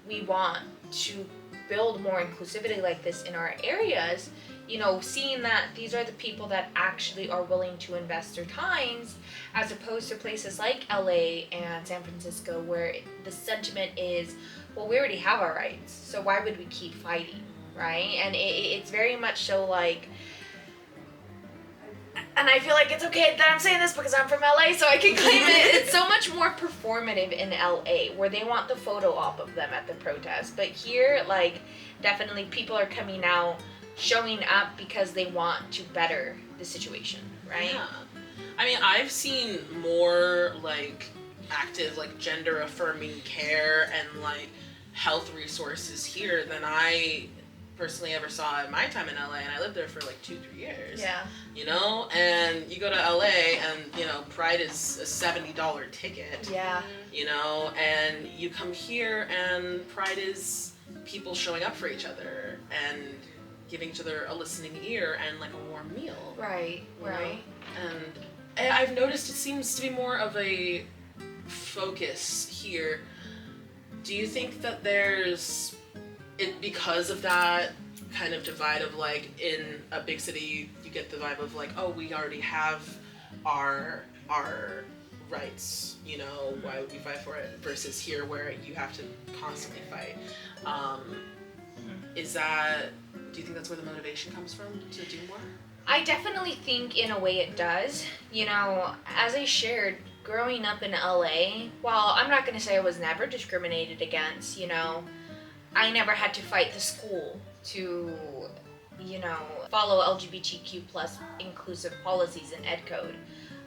We want to build more inclusivity like this in our areas. You know, seeing that these are the people that actually are willing to invest their times, as opposed to places like LA and San Francisco where the sentiment is, well, we already have our rights, so why would we keep fighting, right? And it's very much so like, and I feel like it's okay that I'm saying this because I'm from LA, so I can claim it. It's so much more performative in LA, where they want the photo op of them at the protest. But here, like, definitely people are coming out showing up because they want to better the situation, right? Yeah. I mean, I've seen more like active, like gender affirming care and like health resources here than I personally ever saw in my time in LA, and I lived there for like 2-3 years. Yeah. You know, and you go to LA and, you know, Pride is a $70 ticket. Yeah. You know, and you come here and Pride is people showing up for each other and giving each other a listening ear and like a warm meal. Right, you know? right. And I've noticed it seems to be more of a focus here. Do you think that there's, because of that kind of divide of like in a big city you get the vibe of like, oh, we already have our rights, you know, why would we fight for it, versus here where you have to constantly fight. Is that, do you think that's where the motivation comes from to do more? I definitely think in a way it does. You know, as I shared, growing up in LA, while I'm not going to say I was never discriminated against, you know, I never had to fight the school to, you know, follow LGBTQ plus inclusive policies in ed code.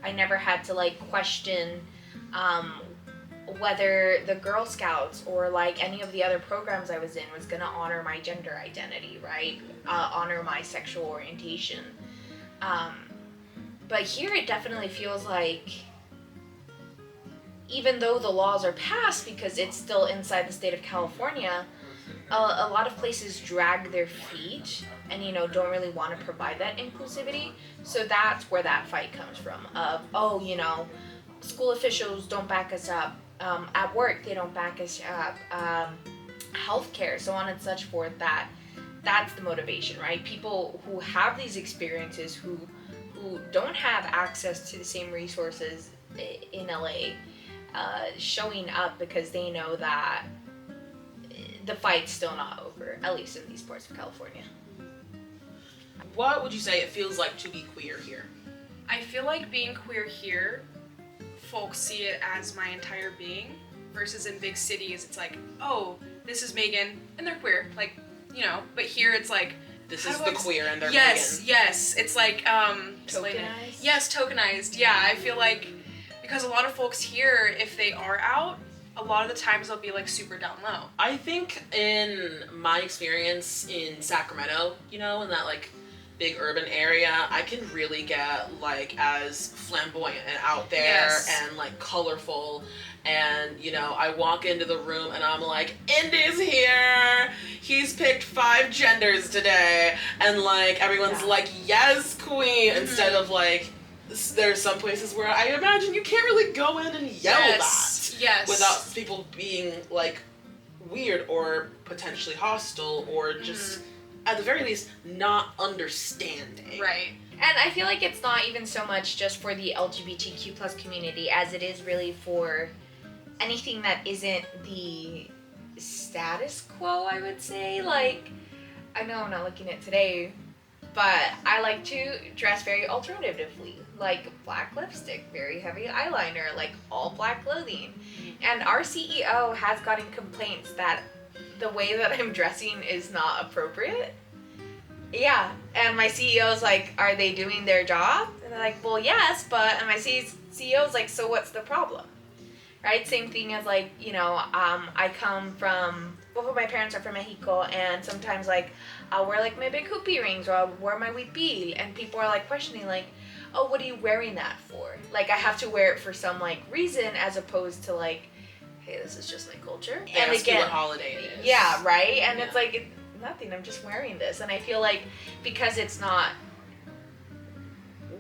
I never had to like question whether the Girl Scouts or like any of the other programs I was in was gonna honor my gender identity, right? Honor my sexual orientation. But here it definitely feels like, even though the laws are passed because it's still inside the state of California, a lot of places drag their feet and, you know, don't really want to provide that inclusivity. So that's where that fight comes from of, oh, you know, school officials don't back us up. At work, they don't back us up. Healthcare, so on and such forth. That's the motivation, right? People who have these experiences, who don't have access to the same resources in LA, showing up because they know that the fight's still not over, at least in these parts of California. What would you say it feels like to be queer here? I feel like being queer here, folks see it as my entire being, versus in big cities, it's like, oh, this is Megan, and they're queer. Like, you know, but here it's like, This how is do the I queer and they're yes, Megan. yes. It's like, Tokenized? Yes, tokenized. Yeah, I feel like, because a lot of folks here, if they are out, a lot of the times they'll be like super down low. I think in my experience in Sacramento, you know, in that like big urban area, I can really get like as flamboyant and out there Yes. and like colorful. And, you know, I walk into the room and I'm like, Indy's here! He's picked 5 genders today. And like, everyone's like, yes, queen! Instead of like, there's some places where I imagine you can't really go in and yell Yes, that yes. without people being like weird or potentially hostile or just at the very least not understanding. Right. And I feel like it's not even so much just for the LGBTQ plus community as it is really for anything that isn't the status quo, I would say. Like, I know I'm not looking at today, but I like to dress very alternatively. Like black lipstick, very heavy eyeliner, like all black clothing. And our CEO has gotten complaints that the way that I'm dressing is not appropriate. Yeah, and my CEO's like, are they doing their job? And they're like, well, yes, but, and my CEO's like, so what's the problem? Right? Same thing as like, you know, I come from, both of my parents are from Mexico, and sometimes like, I'll wear like my big hoopy rings, or I'll wear my huipil, and people are like questioning like, oh, what are you wearing that for? Like, I have to wear it for some like reason, as opposed to like, hey, this is just my culture. They and ask you again, what holiday it is. yeah, right? And Yeah. it's like, nothing, I'm just wearing this. And I feel like because it's not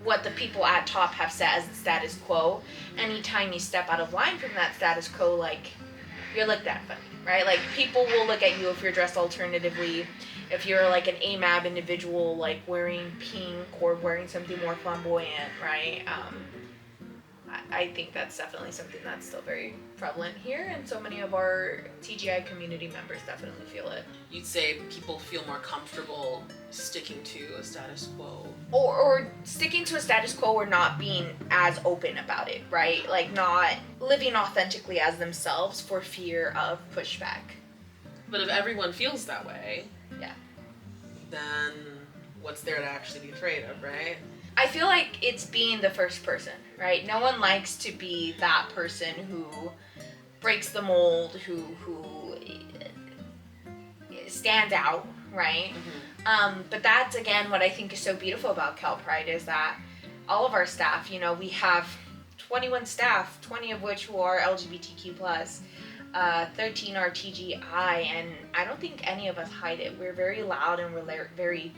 what the people at top have set as the status quo, anytime you step out of line from that status quo, like, you're looked at funny, right? Like, people will look at you if you're dressed alternatively, if you're like an AMAB individual, like wearing pink or wearing something more flamboyant, right? I think that's definitely something that's still very prevalent here, and so many of our TGI community members definitely feel it. You'd say people feel more comfortable sticking to a status quo. Or sticking to a status quo or not being as open about it, right? Like, not living authentically as themselves for fear of pushback. But if everyone feels that way, Yeah. then what's there to actually be afraid of, right? I feel like it's being the first person, right? No one likes to be that person who breaks the mold, who stands out, right? But that's again what I think is so beautiful about CalPride is that all of our staff, you know, we have 21 staff, 20 of which who are LGBTQ+, 13 are TGI, and I don't think any of us hide it. We're very loud and we're very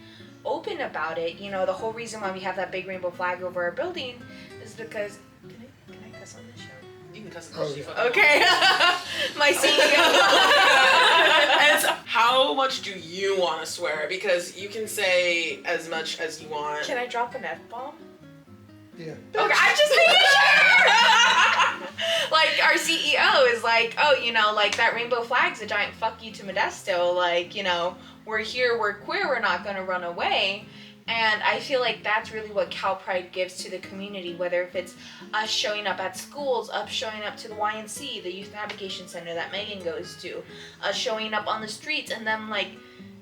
open about it. You know, the whole reason why we have that big rainbow flag over our building is because can I cuss on this show? You can cuss on this show. Okay. My CEO. And so how much do you want to swear? Because you can say as much as you want. Can I drop an F-bomb? Yeah. Okay, I'm just making sure. Like, our CEO is like, oh, you know, like, that rainbow flag's a giant fuck you to Modesto. Like, you know, we're here, we're queer, we're not gonna run away. And I feel like that's really what CalPride gives to the community, whether if it's us showing up at schools, us showing up to the YNC, the Youth Navigation Center that Megan goes to, us showing up on the streets, and them, like,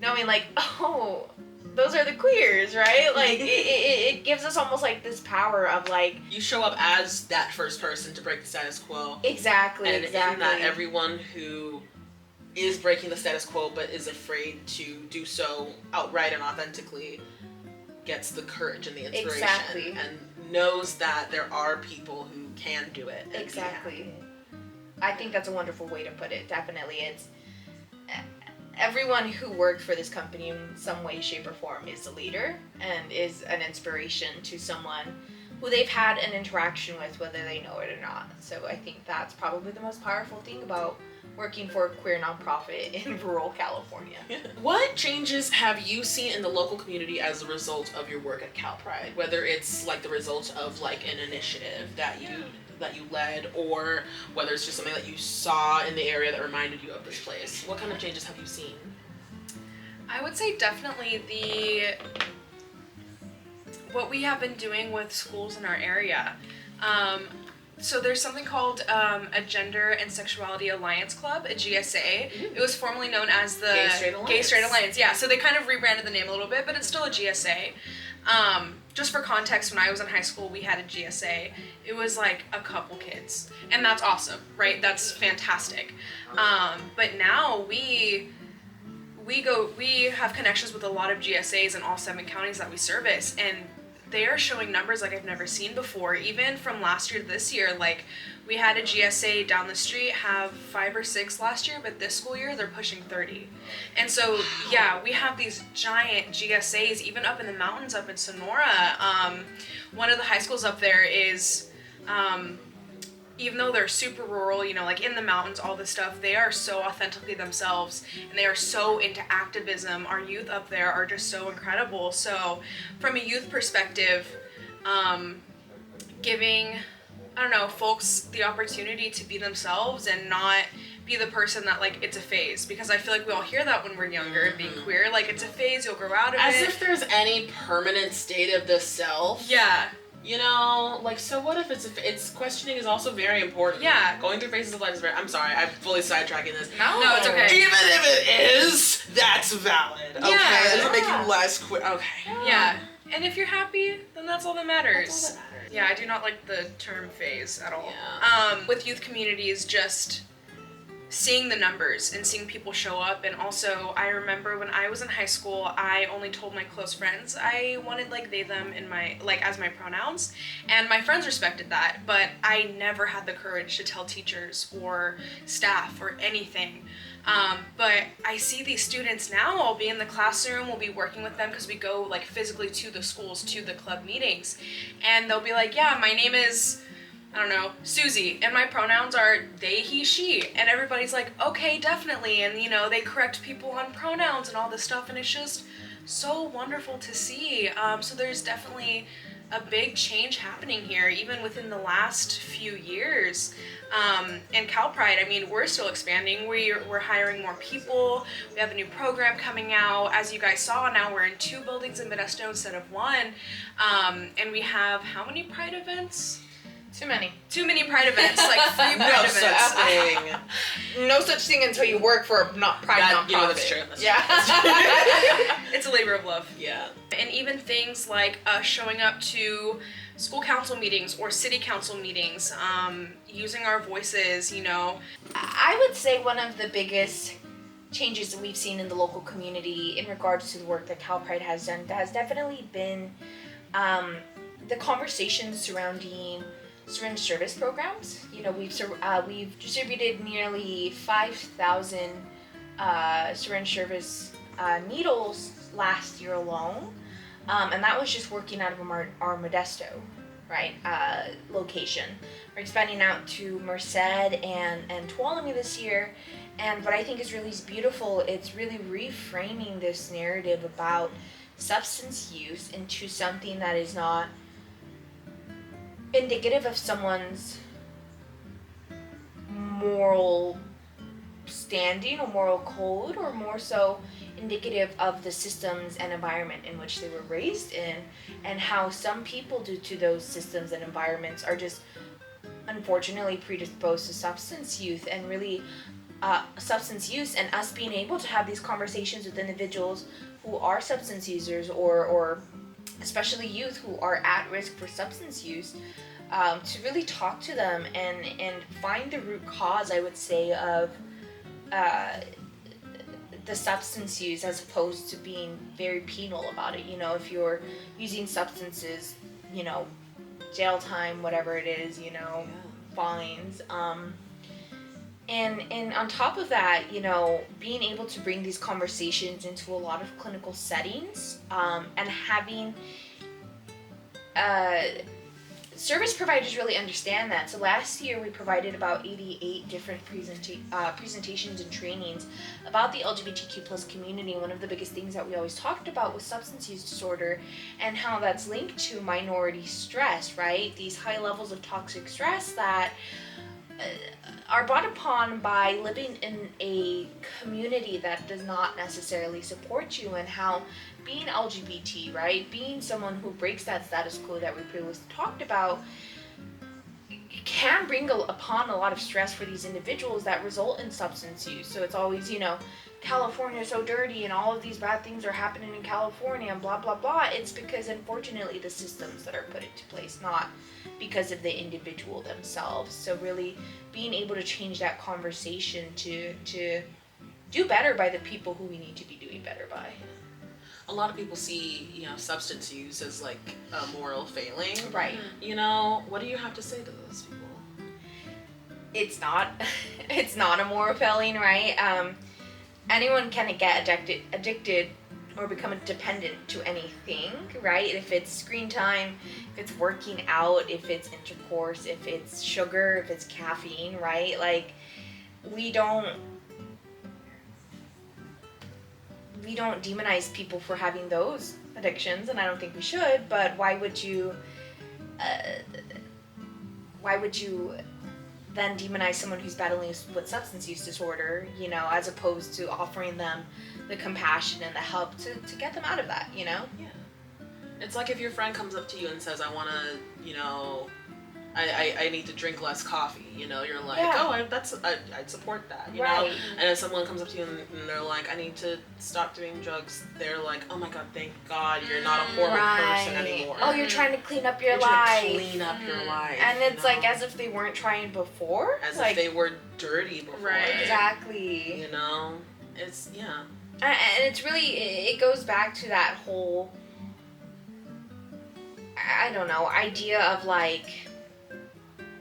knowing, like, oh, those are the queers, right? Like, it gives us almost, like, this power of, like... You show up as that first person to break the status quo. Exactly, and exactly. in that everyone who is breaking the status quo but is afraid to do so outright and authentically gets the courage and the inspiration. Exactly. And knows that there are people who can do it. and be Exactly. happy. I think that's a wonderful way to put it. Definitely, it's everyone who worked for this company in some way, shape, or form is a leader and is an inspiration to someone who they've had an interaction with, whether they know it or not. So I think that's probably the most powerful thing about working for a queer nonprofit in rural California. What changes have you seen in the local community as a result of your work at CalPride? Whether it's like the result of like an initiative that you led, or whether it's just something that you saw in the area that reminded you of this place. What kind of changes have you seen? I would say definitely what we have been doing with schools in our area. So there's something called a Gender and Sexuality Alliance Club, a GSA. It was formerly known as the Gay Straight Alliance. Yeah, so they kind of rebranded the name a little bit, but it's still a GSA. Just for context, when I was in high school, we had a GSA. It was like a couple kids, and that's awesome, right? That's fantastic. But now we have connections with a lot of GSAs in all 7 counties that we service, and they are showing numbers like I've never seen before. Even from last year to this year, like we had a GSA down the street have 5 or 6 last year, but this school year they're pushing 30. And so yeah, we have these giant GSAs even up in the mountains up in Sonora. One of the high schools up there is even though they're super rural, you know, like in the mountains, all this stuff, they are so authentically themselves and they are so into activism. Our youth up there are just so incredible. So from a youth perspective, giving, I don't know, folks the opportunity to be themselves and not be the person that like it's a phase, because I feel like we all hear that when we're younger and being queer, like it's a phase, you'll grow out of As it. if there's any permanent state of the self. Yeah. You know, like, so what if it's questioning is also very important. Yeah. Going through phases of life is very, I'm sorry, I'm fully sidetracking this. No, it's okay. Even if it is, that's valid. Okay. Yeah. It doesn't make you less queer. Okay. Yeah. And if you're happy, then that's all that matters. That's all that matters. Yeah, I do not like the term phase at all. Yeah. With youth communities, just seeing the numbers and seeing people show up. And also, I remember when I was in high school, I only told my close friends I wanted like they, them in my, like as my pronouns. And my friends respected that, but I never had the courage to tell teachers or staff or anything. But I see these students now, I'll be in the classroom, we'll be working with them because we go like physically to the schools, to the club meetings. And they'll be like, yeah, my name is, I don't know, Susie, and my pronouns are they, he, she. And everybody's like, okay, definitely. And you know, they correct people on pronouns and all this stuff, and it's just so wonderful to see. So there's definitely a big change happening here, even within the last few years. And CalPride, I mean, we're still expanding. We're hiring more people. We have a new program coming out. As you guys saw, now we're in 2 buildings in Modesto instead of 1. And we have how many Pride events? Too many. Too many Pride events, like free Pride No events. such thing. no such thing until you work for a pride nonprofit. Yeah, that's true. That's Yeah. It's a labor of love. Yeah. And even things like showing up to school council meetings or city council meetings, using our voices, you know. I would say one of the biggest changes that we've seen in the local community in regards to the work that CalPride has done has definitely been the conversations surrounding syringe service programs. You know, we've distributed nearly 5,000 syringe service needles last year alone, and that was just working out of our Modesto, right, location. We're expanding out to Merced and Tuolumne this year, and what I think is really beautiful, it's really reframing this narrative about substance use into something that is not indicative of someone's moral standing or moral code, or more so indicative of the systems and environment in which they were raised in, and how some people, due to those systems and environments, are just unfortunately predisposed to substance use, and really substance use, and us being able to have these conversations with individuals who are substance users, or especially youth who are at risk for substance use, to really talk to them and find the root cause, I would say, of the substance use, as opposed to being very penal about it. You know, if you're using substances, you know, jail time, whatever it is, you know, fines. And on top of that, you know, being able to bring these conversations into a lot of clinical settings, and having service providers really understand that. So last year we provided about 88 different presentations and trainings about the LGBTQ plus community. One of the biggest things that we always talked about was substance use disorder, and how that's linked to minority stress, right? These high levels of toxic stress that are brought upon by living in a community that does not necessarily support you, and how being LGBT, right, being someone who breaks that status quo that we previously talked about, can bring upon a lot of stress for these individuals that result in substance use. So it's always, you know, California is so dirty and all of these bad things are happening in California and blah, blah, blah. It's because, unfortunately, the systems that are put into place, not because of the individual themselves. So really being able to change that conversation to do better by the people who we need to be doing better by. A lot of people see, you know, substance use as like a moral failing. Right. You know, what do you have to say to those people? It's not a moral failing, right? Anyone can get addicted or become dependent to anything, right? If it's screen time, if it's working out, if it's intercourse, if it's sugar, if it's caffeine, right? Like, we don't demonize people for having those addictions, and I don't think we should, but why would you then demonize someone who's battling with substance use disorder, you know, as opposed to offering them the compassion and the help to get them out of that, you know? Yeah. It's like if your friend comes up to you and says, I want to, you know, I need to drink less coffee, you know, you're like, oh, I'd support that, you know? And if someone comes up to you and they're like, I need to stop doing drugs, they're like, oh my God, thank God you're not a horrible person anymore. Oh, you're trying to clean up your You're life. trying to clean up your life. And it's you know? like as if they weren't trying before. As like, if they were dirty before. Right. Exactly. You know? It's, yeah. And it's really, it goes back to that whole, I don't know, idea of like,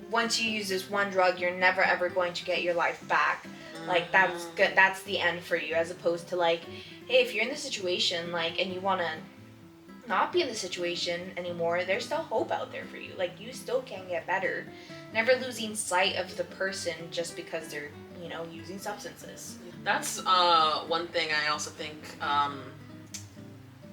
once you use this one drug, you're never ever going to get your life back. Like, that's good. That's the end for you, as opposed to like, hey, if you're in the situation, like, and you want to not be in the situation anymore, there's still hope out there for you. Like, you still can get better. Never losing sight of the person just because they're, you know, using substances. That's one thing I also think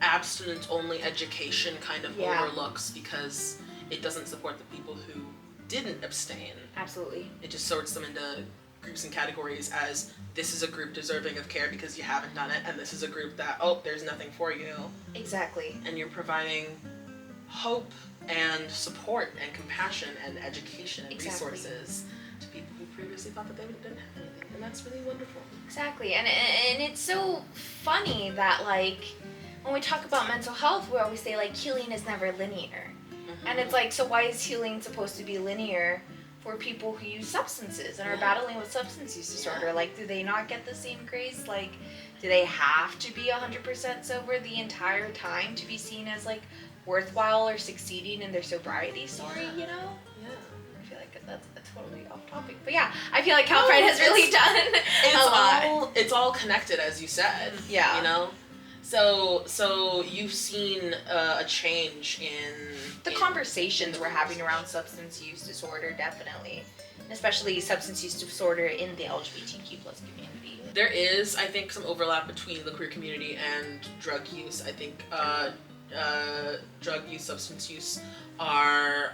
abstinence-only education kind of overlooks, because it doesn't support the people who didn't abstain. Absolutely. It just sorts them into groups and categories as, this is a group deserving of care because you haven't done it, and this is a group that, oh, there's nothing for you. Exactly. And you're providing hope and support and compassion and education and resources to people who previously thought that they didn't have anything, and that's really wonderful. Exactly, and it's so funny that like when we talk about mental health, we always say like healing is never linear, and it's like, so why is healing supposed to be linear for people who use substances and are battling with substance use disorder? Like, do they not get the same grace? Like, do they have to be 100% sober the entire time to be seen as like worthwhile or succeeding in their sobriety story? You know? Yeah. I feel like that's totally off topic, but yeah, I feel like CalPride has really done a lot. It's all connected, as you said. Yeah. You know. So you've seen a change in The conversations we're having around substance use disorder, definitely, and especially substance use disorder in the LGBTQ plus community. There is, I think, some overlap between the queer community and drug use. I think drug use, substance use are,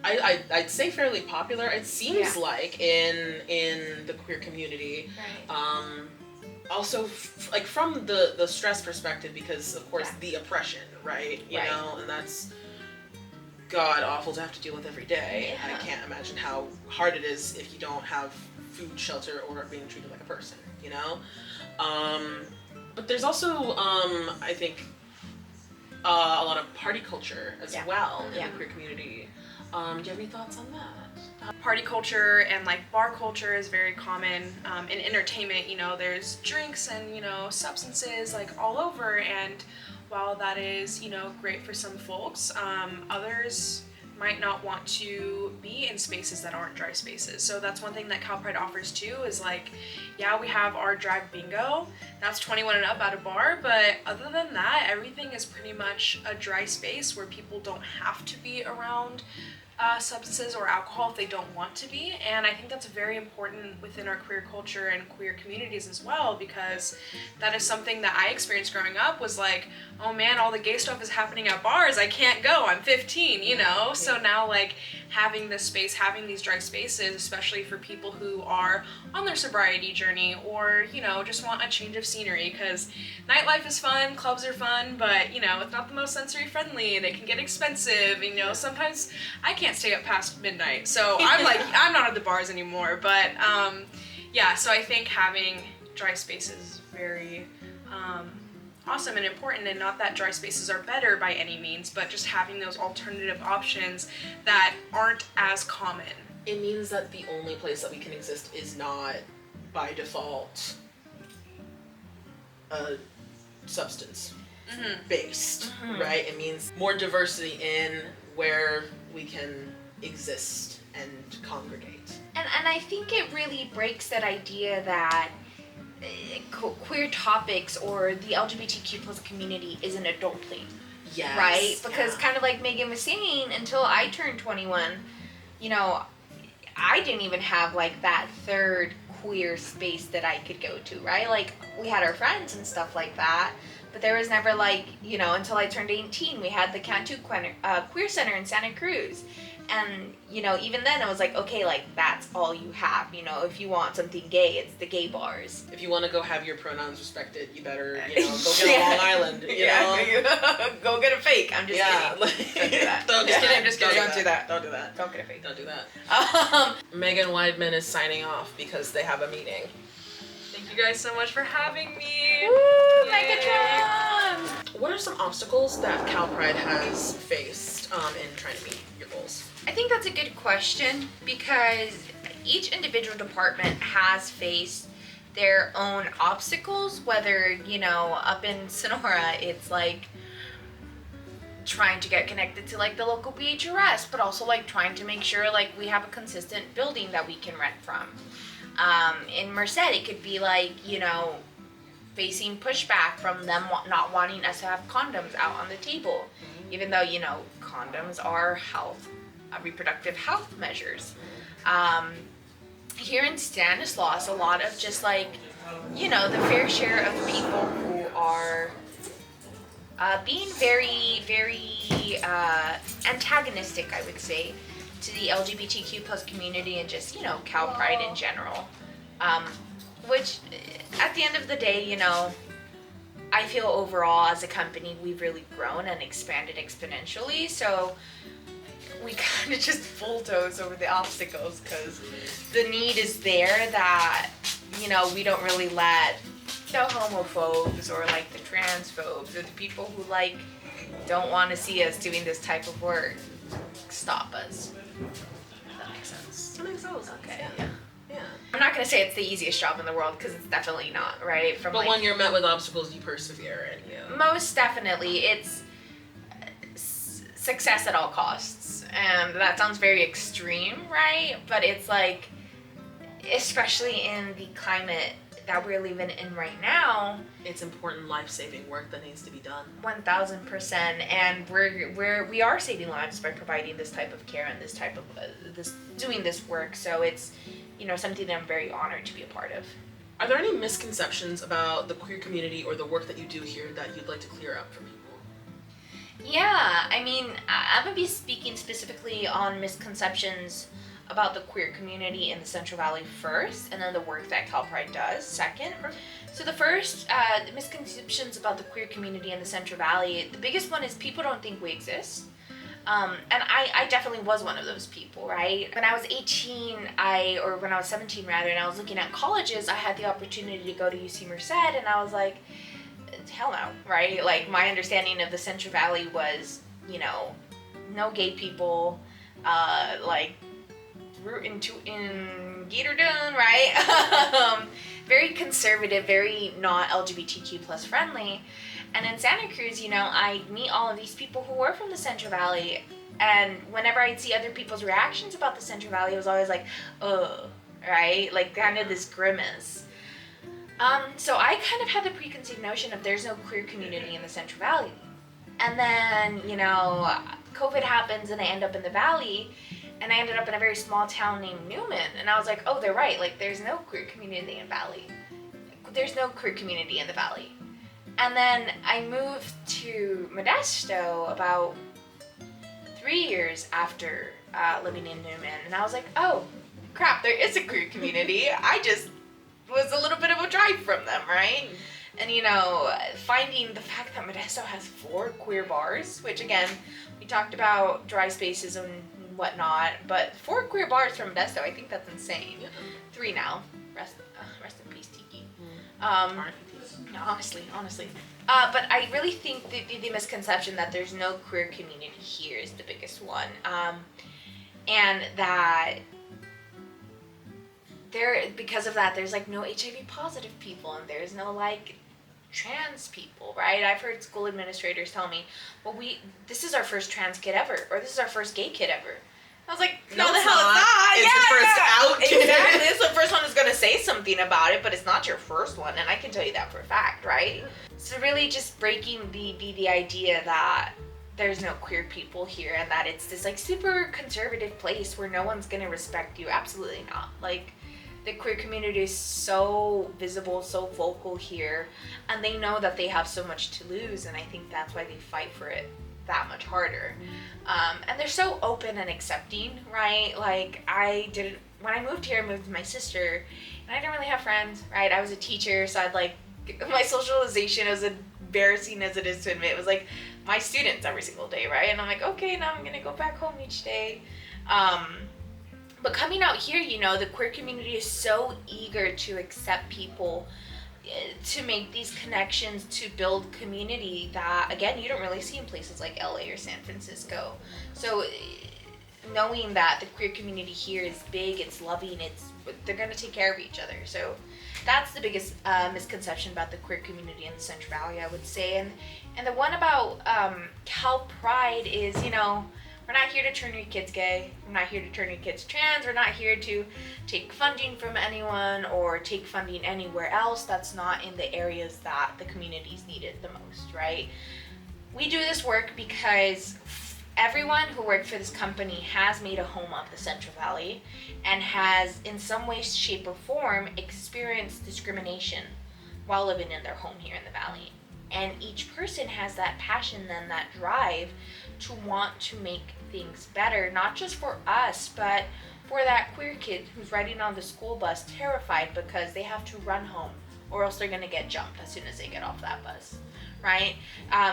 I'd say fairly popular. It seems like in the queer community. Right. Also, like from the stress perspective, because of course the oppression, right? You know, and that's god awful to have to deal with every day. Yeah. I can't imagine how hard it is if you don't have food, shelter, or being treated like a person. You know, but there's also I think a lot of party culture as well in the queer community. Do you have any thoughts on that? Party culture and like bar culture is very common in entertainment. You know, there's drinks and, you know, substances like all over, and while that is, you know, great for some folks, others might not want to be in spaces that aren't dry spaces. So that's one thing that CalPride offers too, is like, yeah, we have our drag bingo, that's 21 and up at a bar, but other than that, everything is pretty much a dry space where people don't have to be around substances or alcohol if they don't want to be. And I think that's very important within our queer culture and queer communities as well, because that is something that I experienced growing up, was like, oh man, all the gay stuff is happening at bars, I can't go, I'm 15, you know? So now like having this space, having these dry spaces, especially for people who are on their sobriety journey or, you know, just want a change of scenery, because nightlife is fun, clubs are fun, but you know, it's not the most sensory friendly and it can get expensive, you know, sometimes I can't stay up past midnight, so I'm like, I'm not at the bars anymore, but yeah, so I think having dry spaces is very awesome and important, and not that dry spaces are better by any means, but just having those alternative options that aren't as common. It means that the only place that we can exist is not by default substance based, right? It means more diversity in where we can exist and congregate. And I think it really breaks that idea that queer topics or the LGBTQ plus community is an adult thing. Yes. Right? Because kind of like Megan was saying, until I turned 21, you know, I didn't even have like that third queer space that I could go to, right? Like, we had our friends and stuff like that, but there was never like, you know, until I turned 18, we had the Cantu Queer Center in Santa Cruz. And, you know, even then it was like, okay, like, that's all you have. You know, if you want something gay, it's the gay bars. If you want to go have your pronouns respected, you better, you know, go get a Long Island, you know? Go get a fake. I'm just kidding. Like, Don't do that. I'm just kidding. I'm just kidding. Don't do that. Don't do that. Don't get a fake. Don't do that. Megan Weidman is signing off because they have a meeting. Thank you guys so much for having me. Woo, Megatron! What are some obstacles that CalPride has faced in trying to meet your goals? I think that's a good question, because each individual department has faced their own obstacles, whether, you know, up in Sonora, it's like trying to get connected to like the local BHRS, but also like trying to make sure like we have a consistent building that we can rent from. In Merced, it could be like, you know, facing pushback from them not wanting us to have condoms out on the table, even though, you know, condoms are reproductive health measures. Here in Stanislaus, a lot of just like, you know, the fair share of people who are being very, very antagonistic, I would say, to the LGBTQ plus community and just, you know, CalPride in general. Which, at the end of the day, you know, I feel overall as a company we've really grown and expanded exponentially. So we kind of just bulldoze over the obstacles because the need is there that, you know, we don't really let the homophobes or like the transphobes or the people who like don't want to see us doing this type of work stop us. If that makes sense. That makes sense. Okay, yeah. Yeah. I'm not gonna say it's the easiest job in the world because it's definitely not, right? From But like, when you're met with obstacles, you persevere and you. most definitely, it's success at all costs, and that sounds very extreme, right? But it's like, especially in the climate that we're living in right now, It's important life-saving work that needs to be done. 1000%, and we are saving lives by providing this type of care and this type of doing this work. So it's, you know, something that I'm very honored to be a part of. Are there any misconceptions about the queer community or the work that you do here that you'd like to clear up for people? Yeah, I mean, I'm gonna be speaking specifically on misconceptions about the queer community in the Central Valley first, and then the work that CalPride does second. So the first, the misconceptions about the queer community in the Central Valley, the biggest one is people don't think we exist. And I definitely was one of those people, right? When I was 18, or when I was 17 rather, and I was looking at colleges, I had the opportunity to go to UC Merced, and I was like, hell no, right? Like, my understanding of the Central Valley was, you know, no gay people, like, in Gatordoon, right? Very conservative, very not LGBTQ plus friendly. And in Santa Cruz, you know, I meet all of these people who were from the Central Valley, and whenever I'd see other people's reactions about the Central Valley, it was always like, ugh, right? Like, kind of this grimace. So I kind of had the preconceived notion of there's no queer community in the Central Valley. And then, you know, COVID happens and I end up in the Valley, and I ended up in a very small town named Newman, and I was like, oh, they're right, like, there's no queer community in Valley. There's no queer community in the Valley. And then I moved to Modesto about 3 years after living in Newman, and I was like, oh, crap, there is a queer community. I just was a little bit of a drive from them, right? And, you know, finding the fact that Modesto has 4 queer bars, which, again, we talked about dry spaces and whatnot, but 4 queer bars from Modesto, I think that's insane. 3 now. Rest in peace, Tiki. No, honestly. But I really think the misconception that there's no queer community here is the biggest one. And that because of that, there's like no HIV positive people, and there's no like trans people, right? I've heard school administrators tell me, well, this is our first trans kid ever, or this is our first gay kid ever. I was like, no, the hell it's not. It's the first out kid. Exactly. It's the first one who's gonna say something about it, but it's not your first one, and I can tell you that for a fact, right? So really just breaking the idea that there's no queer people here and that it's this like super conservative place where no one's gonna respect you. Absolutely not. Like, the queer community is so visible, so vocal here, and they know that they have so much to lose, and I think that's why they fight for it that much harder. And they're so open and accepting, right? Like, when I moved here, I moved with my sister, and I didn't really have friends, right? I was a teacher, so I'd like, my socialization, as embarrassing as it is to admit, was like my students every single day, right? And I'm like, okay, now I'm gonna go back home each day. But coming out here, you know, the queer community is so eager to accept people, to make these connections, to build community that, again, you don't really see in places like LA or San Francisco. So knowing that the queer community here is big, it's loving, they're going to take care of each other. So that's the biggest misconception about the queer community in the Central Valley, I would say. And the one about CalPride is, you know, we're not here to turn your kids gay. We're not here to turn your kids trans. We're not here to take funding from anyone or take funding anywhere else that's not in the areas that the communities need it the most, right? We do this work because everyone who worked for this company has made a home of the Central Valley and has, in some way, shape, or form, experienced discrimination while living in their home here in the Valley. And each person has that passion and that drive to want to make things better, not just for us, but for that queer kid who's riding on the school bus terrified because they have to run home or else they're going to get jumped as soon as they get off that bus, right?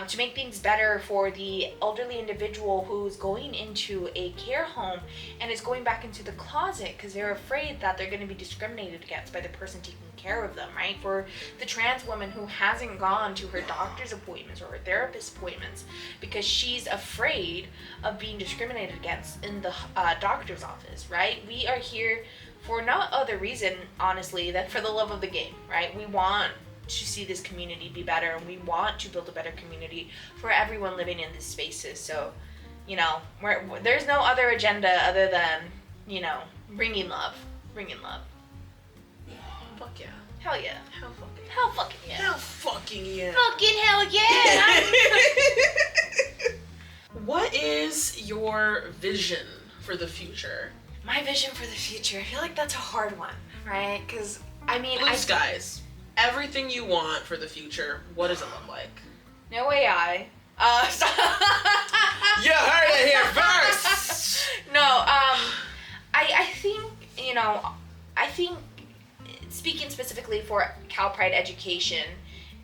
To make things better for the elderly individual who's going into a care home and is going back into the closet because they're afraid that they're going to be discriminated against by the person taking care of them, right? For the trans woman who hasn't gone to her doctor's appointments or her therapist appointments because she's afraid of being discriminated against in the doctor's office, right? We are here for no other reason, honestly, than for the love of the game, right? We want to see this community be better, and we want to build a better community for everyone living in these spaces. So, there's no other agenda other than, bringing love. Fuck yeah. Hell yeah. Hell fucking yeah. Hell fucking yeah. Hell fucking yeah. Fucking hell yeah. What is your vision for the future? My vision for the future, I feel like that's a hard one, right? Because, Blue skies. Everything you want for the future, what does it look like? No AI. You heard it here first! No, I think speaking specifically for CalPride Education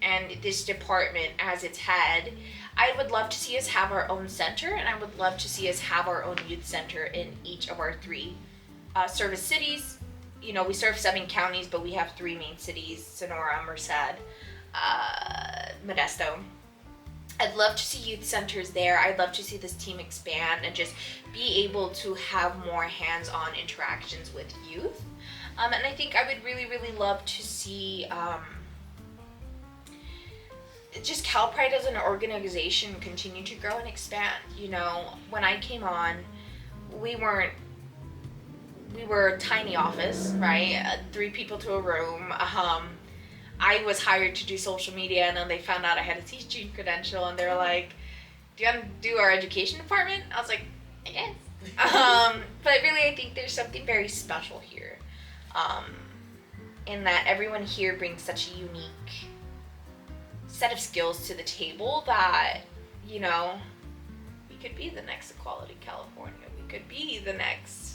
and this department as its head, I would love to see us have our own center, and I would love to see us have our own youth center in each of our 3 service cities. We serve 7 counties, but we have 3 main cities: Sonora, Merced, Modesto. I'd love to see youth centers there. I'd love to see this team expand and just be able to have more hands-on interactions with youth. And I think I would really, really love to see just CalPride as an organization continue to grow and expand. When I came on, we were a tiny office, right? 3 people to a room. I was hired to do social media, and then they found out I had a teaching credential, and they were like, "Do you want to do our education department?" I was like, "I guess." But really, I think there's something very special here, in that everyone here brings such a unique set of skills to the table that, we could be the next Equality California. We could be the next,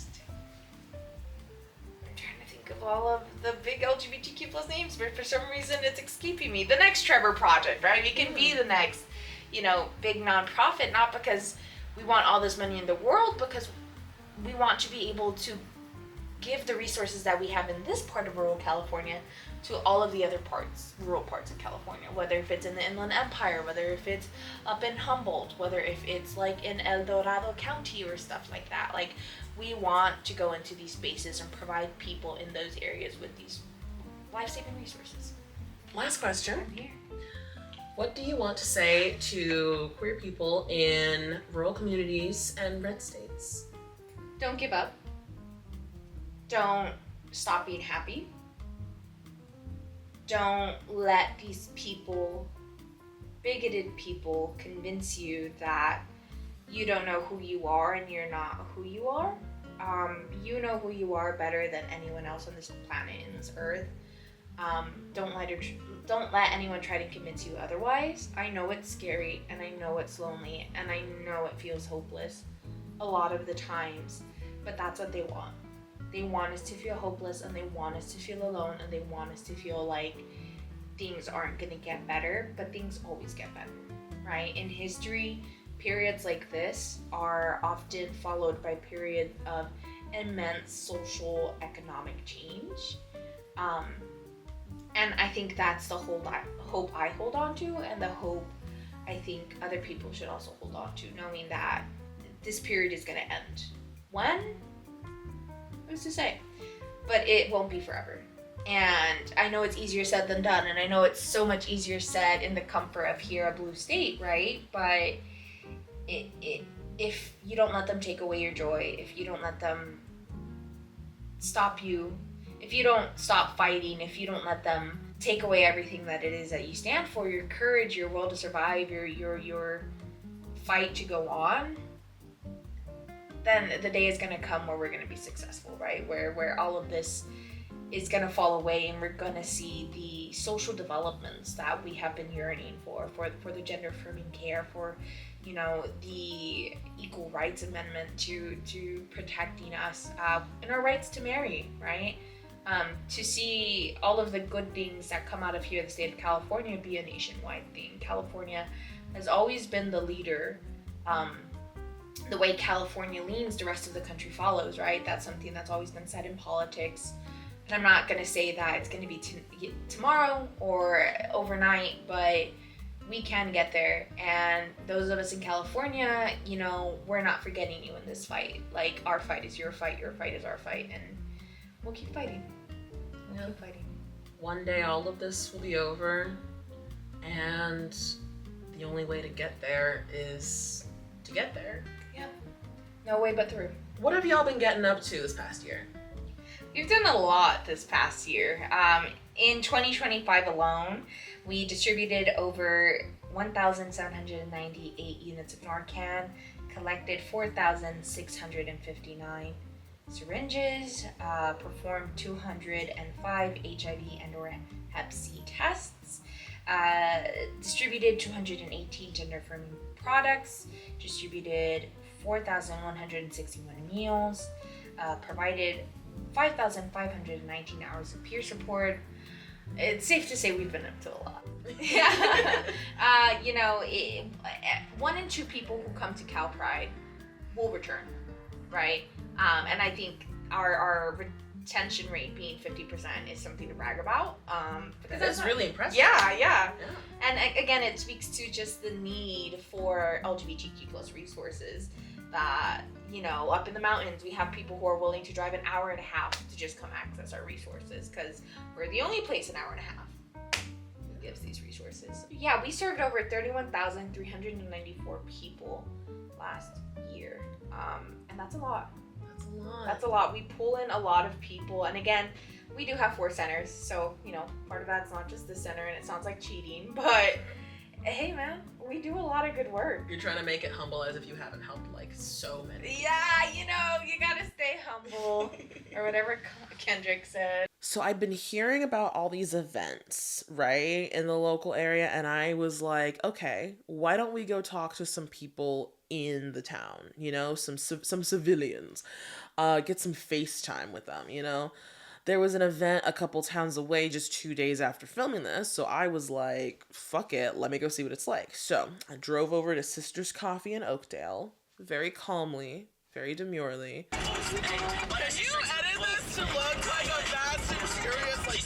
of all of the big LGBTQ plus names, but for some reason it's escaping me. The next Trevor Project, right? We can be the next, big nonprofit, not because we want all this money in the world, because we want to be able to give the resources that we have in this part of rural California to all of the other rural parts of California, whether if it's in the Inland Empire, whether if it's up in Humboldt, whether if it's like in El Dorado County or stuff like that. Like, we want to go into these spaces and provide people in those areas with these life-saving resources. Last question. I'm here. What do you want to say to queer people in rural communities and red states? Don't give up. Don't stop being happy. Don't let these bigoted people, convince you that you don't know who you are and you're not who you are. You know who you are better than anyone else on this planet, in this earth. Don't let anyone try to convince you otherwise. I know it's scary, and I know it's lonely, and I know it feels hopeless a lot of the times, but that's what they want. They want us to feel hopeless, and they want us to feel alone, and they want us to feel like things aren't going to get better, but things always get better, right? In history, periods like this are often followed by periods of immense social economic change. And I think that's the hope I hold on to, and the hope I think other people should also hold on to, knowing that this period is going to end. When? Who's to say? But it won't be forever. And I know it's easier said than done, and I know it's so much easier said in the comfort of here, a blue state, right? But if you don't let them take away your joy, if you don't let them stop you, if you don't stop fighting, if you don't let them take away everything that it is that you stand for, your courage, your will to survive, your fight to go on, then the day is going to come where we're going to be successful, right? Where all of this is going to fall away, and we're going to see the social developments that we have been yearning for the gender affirming care, for the equal rights amendment to protecting us and our rights to marry, right? to see all of the good things that come out of here, the state of California, be a nationwide thing. California has always been the leader. The way California leans, the rest of the country follows, right? That's something that's always been said in politics. And I'm not going to say that it's going to be tomorrow or overnight, but we can get there. And those of us in California, you know, we're not forgetting you in this fight. Like, our fight is your fight is our fight, and we'll keep fighting. We'll keep fighting. One day all of this will be over, and the only way to get there is to get there. Yeah. No way but through. What have y'all been getting up to this past year? We've done a lot this past year. In 2025 alone, we distributed over 1,798 units of Narcan, collected 4,659 syringes, performed 205 HIV and/or Hep C tests, distributed 218 gender-affirming products, distributed 4,161 meals, provided 5,519 hours of peer support. It's safe to say we've been up to a lot. Yeah. You know, 1 in 2 people who come to CalPride will return, right? And I think our retention rate being 50% is something to brag about. Because That's really impressive. Yeah. And again, it speaks to just the need for LGBTQ plus resources. That, you know, up in the mountains, we have people who are willing to drive an hour and a half to just come access our resources, because we're the only place an hour and a half who gives these resources. Yeah, we served over 31,394 people last year, and that's a lot. That's a lot. We pull in a lot of people, and again, we do have 4 centers, so, you know, part of that's not just the center, and it sounds like cheating, but hey, man, we do a lot of good work. You're trying to make it humble as if you haven't helped like so many. Yeah, you know, you gotta stay humble, or whatever Kendrick said. So I've been hearing about all these events, right, in the local area, and I was like, okay, why don't we go talk to some people in the town, you know, some civilians, get some FaceTime with them, you know? There was an event a couple towns away just 2 days after filming this, so I was like, fuck it, let me go see what it's like. So I drove over to Sister's Coffee in Oakdale, very calmly, very demurely. Can you edit this to look like a fast and furious, like,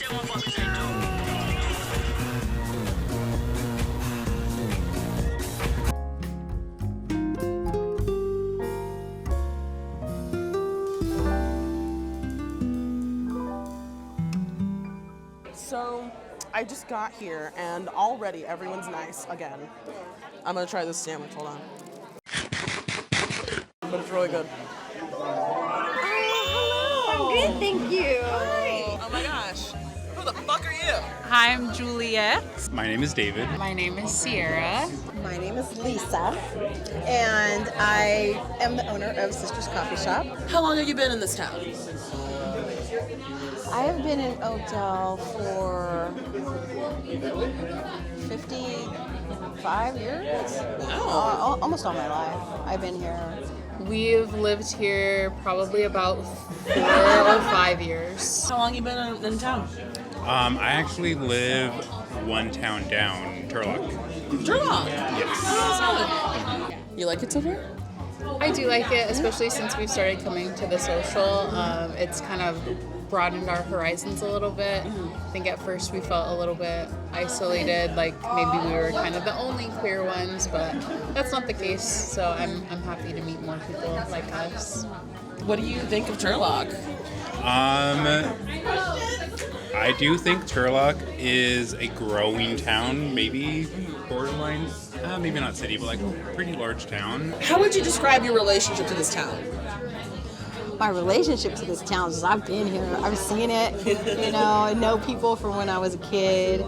So I just got here and already everyone's nice again. I'm gonna try this sandwich, hold on. But it's really good. I'm good, thank you. oh my gosh, who the fuck are you? Hi, I'm Juliet. My name is David. My name is Sierra. My name is Lisa, and I am the owner of Sister's Coffee Shop. How long have you been in this town? I have been in Oakdale for 55 years. Almost all my life. I've been here. We've lived here probably about 4 or 5 years. How long you been in town? I actually live one town down, Turlock. Turlock? Yes. You like it so far? I do like it, especially since we've started coming to the social. It's kind of broadened our horizons a little bit. I think at first we felt a little bit isolated, like maybe we were kind of the only queer ones, but that's not the case. So I'm happy to meet more people like us. What do you think of Turlock? I do think Turlock is a growing town, maybe borderline, maybe not city, but like a pretty large town. How would you describe your relationship to this town? My relationship to this town is I've been here, I've seen it, you know, I know people from when I was a kid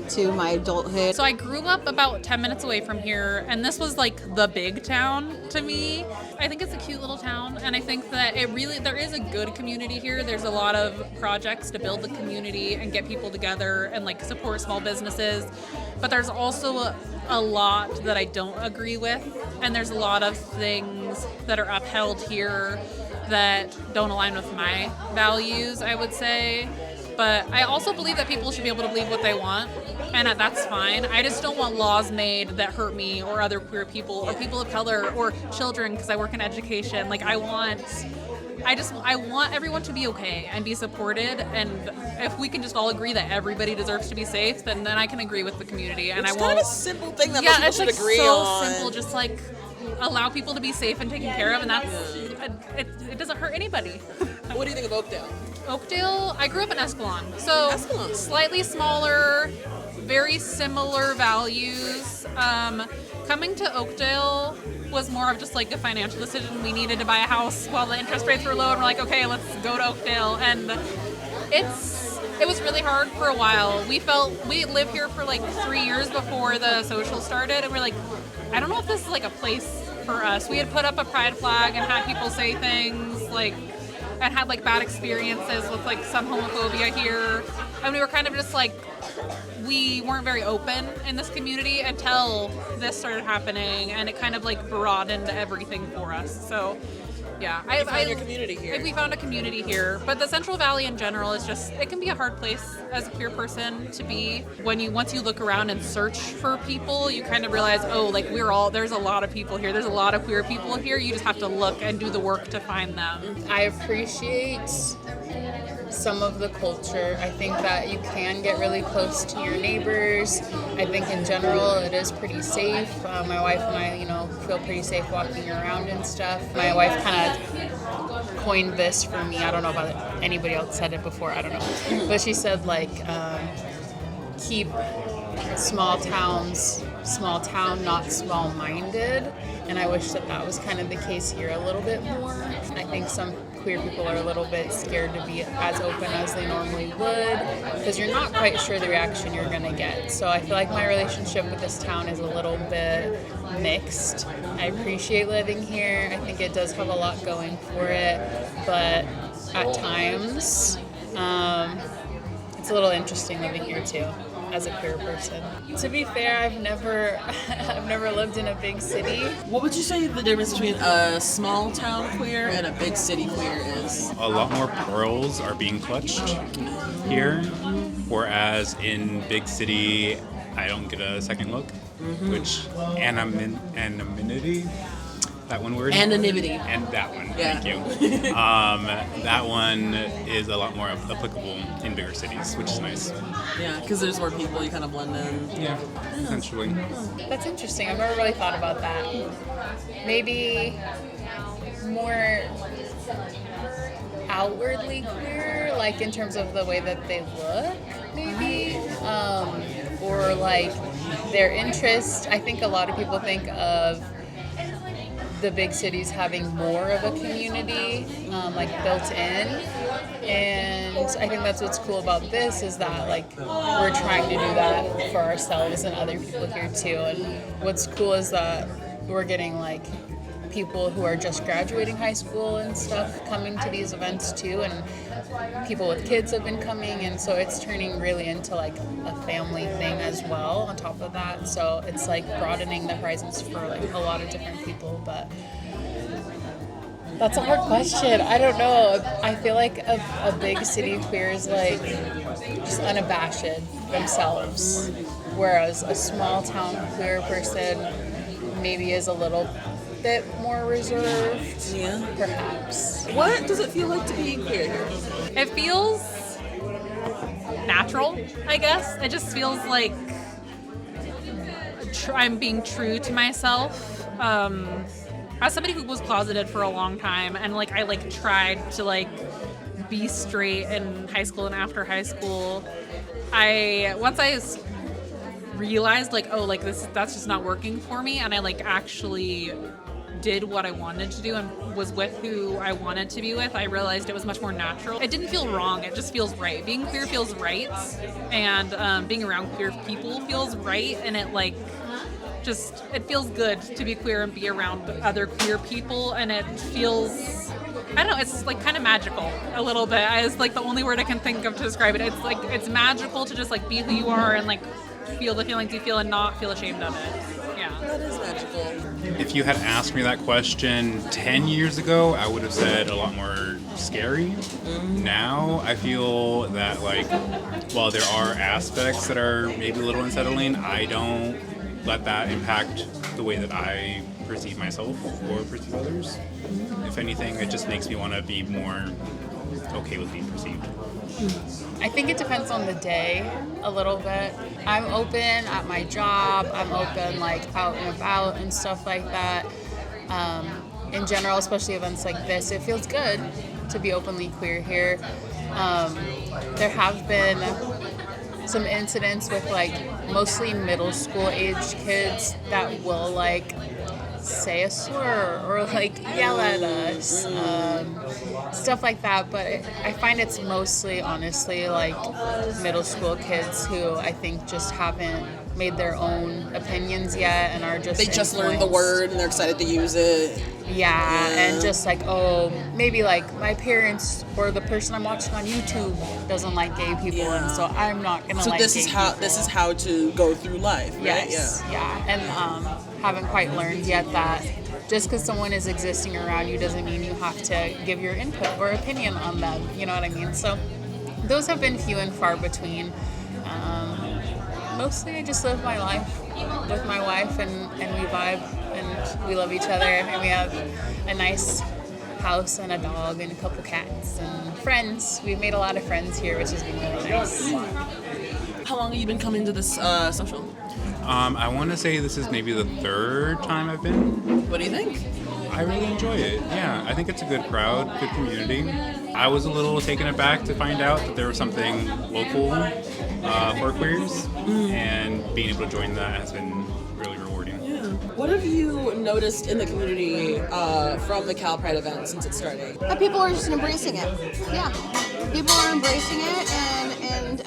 to my adulthood. So I grew up about 10 minutes away from here, and this was like the big town to me. I think it's a cute little town, and I think that there is a good community here. There's a lot of projects to build the community and get people together and like support small businesses, but there's also a lot that I don't agree with, and there's a lot of things that are upheld here that don't align with my values, I would say. But I also believe that people should be able to believe what they want, and that's fine. I just don't want laws made that hurt me or other queer people or people of color or children, because I work in education. Like, I want everyone to be okay and be supported, and if we can just all agree that everybody deserves to be safe, then I can agree with the community. And It's I kind won't. of a simple thing that Yeah, most people it's should like agree so on. simple. Just like allow people to be safe and taken care of, and that's it doesn't hurt anybody. What do you think of Oakdale? Oakdale, I grew up in Escalon, so slightly smaller, very similar values. Coming to Oakdale was more of just like a financial decision. We needed to buy a house while the interest rates were low, and we're like, okay, let's go to Oakdale. And it was really hard for a while. We lived here for like 3 years before the social started, and we're like, I don't know if this is like a place for us. We had put up a pride flag and had people say things like, and had like bad experiences with like some homophobia here, and we were kind of just like, we weren't very open in this community until this started happening, and it kind of like broadened everything for us. So yeah, You found your community here. we found a community here, but the Central Valley in general is just, it can be a hard place as a queer person to be. Once you look around and search for people, you kind of realize, oh, like there's a lot of people here. There's a lot of queer people here. You just have to look and do the work to find them. I appreciate some of the culture. I think that you can get really close to your neighbors. I think in general it is pretty safe. My wife and I, feel pretty safe walking around and stuff. My wife kind of coined this for me. I don't know about anybody else said it before. I don't know. But she said keep small town, not small-minded. And I wish that was kind of the case here a little bit more. I think some queer people are a little bit scared to be as open as they normally would, because you're not quite sure the reaction you're going to get. So I feel like my relationship with this town is a little bit mixed. I appreciate living here. I think it does have a lot going for it, but at times it's a little interesting living here too, as a queer person. To be fair, I've never lived in a big city. What would you say the difference between a small town queer and a big city queer is? A lot more pearls are being clutched here, whereas in big city, I don't get a second look, which anonymity. That one word? Anonymity. And that one, Yeah. thank you. That one is a lot more applicable in bigger cities, which is nice. Yeah, because there's more people, you kind of blend in. Yeah, essentially. That's interesting. I've never really thought about that. Maybe more outwardly queer, like in terms of the way that they look, maybe, or like their interest. I think a lot of people think of the big cities having more of a community, like built in, and I think that's what's cool about this, is that like we're trying to do that for ourselves and other people here too. And what's cool is that we're getting like people who are just graduating high school and stuff coming to these events too, and people with kids have been coming, and so it's turning really into like a family thing as well on top of that. So it's like broadening the horizons for like a lot of different people. But that's a hard question. I don't know. I feel like a big city queer is like just unabashed themselves, whereas a small town queer person maybe is a little bit more reserved, perhaps. What does it feel like to be queer here? It feels natural, I guess. It just feels like I'm being true to myself. As somebody who was closeted for a long time, and like I like tried to like be straight in high school and after high school, once I realized like, oh, like that's just not working for me, and I like actually did what I wanted to do and was with who I wanted to be with, I realized it was much more natural. It didn't feel wrong, it just feels right. Being queer feels right, and being around queer people feels right, and it like just, it feels good to be queer and be around other queer people, and it feels, I don't know, it's like kind of magical a little bit. It's like the only word I can think of to describe it. It's like, it's magical to just like be who you are and like feel the feelings you feel and not feel ashamed of it. Yeah. that is magical. If you had asked me that question 10 years ago, I would have said a lot more scary. Now, I feel that, like, while there are aspects that are maybe a little unsettling, I don't let that impact the way that I perceive myself or perceive others. If anything, it just makes me want to be more okay with being perceived. I think it depends on the day a little bit. I'm open at my job. I'm open like out and about and stuff like that. In general, especially events like this, it feels good to be openly queer here. There have been some incidents with like mostly middle school age kids that will like say a slur or like yell at us, stuff like that. But I find it's mostly honestly like middle school kids who I think just haven't made their own opinions yet and are just They just learned the word and they're excited to use it. Yeah, and just like, oh, maybe like my parents or the person I'm watching on YouTube doesn't like gay people, and so I'm not gonna like this gay is how people. this is how to go through life, right? Yes, yeah, and haven't quite learned yet that just because someone is existing around you doesn't mean you have to give your input or opinion on them. You know what I mean? So those have been few and far between. Mostly I just live my life with my wife and we vibe and we love each other and we have a nice house and a dog and a couple cats and friends. We've made a lot of friends here, which has been really nice. How long have you been coming to this social? I want to say this is maybe the third time I've been. What do you think? I really enjoy it. Yeah, I think it's a good crowd, good community. I was a little taken aback to find out that there was something local for queers, and being able to join that has been really rewarding. Yeah. What have you noticed in the community from the CalPride event since it started? People are just embracing it. Yeah, people are embracing it, and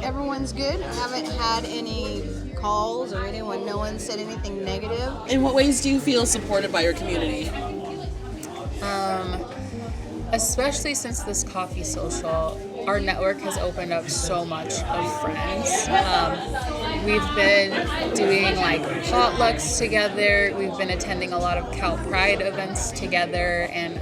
everyone's good. I haven't had any calls or anyone. No one said anything negative. In what ways do you feel supported by your community? Especially since this coffee social, our network has opened up so much of friends. We've been doing like potlucks together. We've been attending a lot of CalPride events together, and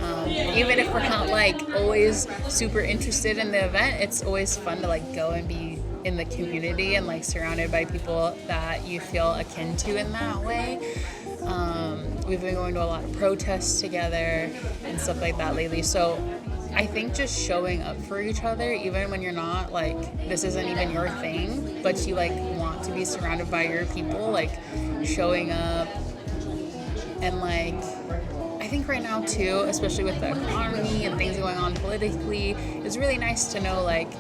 even if we're not like always super interested in the event, it's always fun to like go and be in the community and like surrounded by people that you feel akin to in that way. We've been going to a lot of protests together and stuff like that lately. So I think just showing up for each other, even when you're not like, this isn't even your thing, but you like want to be surrounded by your people, like showing up. And like, I think right now too, especially with the economy and things going on politically, it's really nice to know like,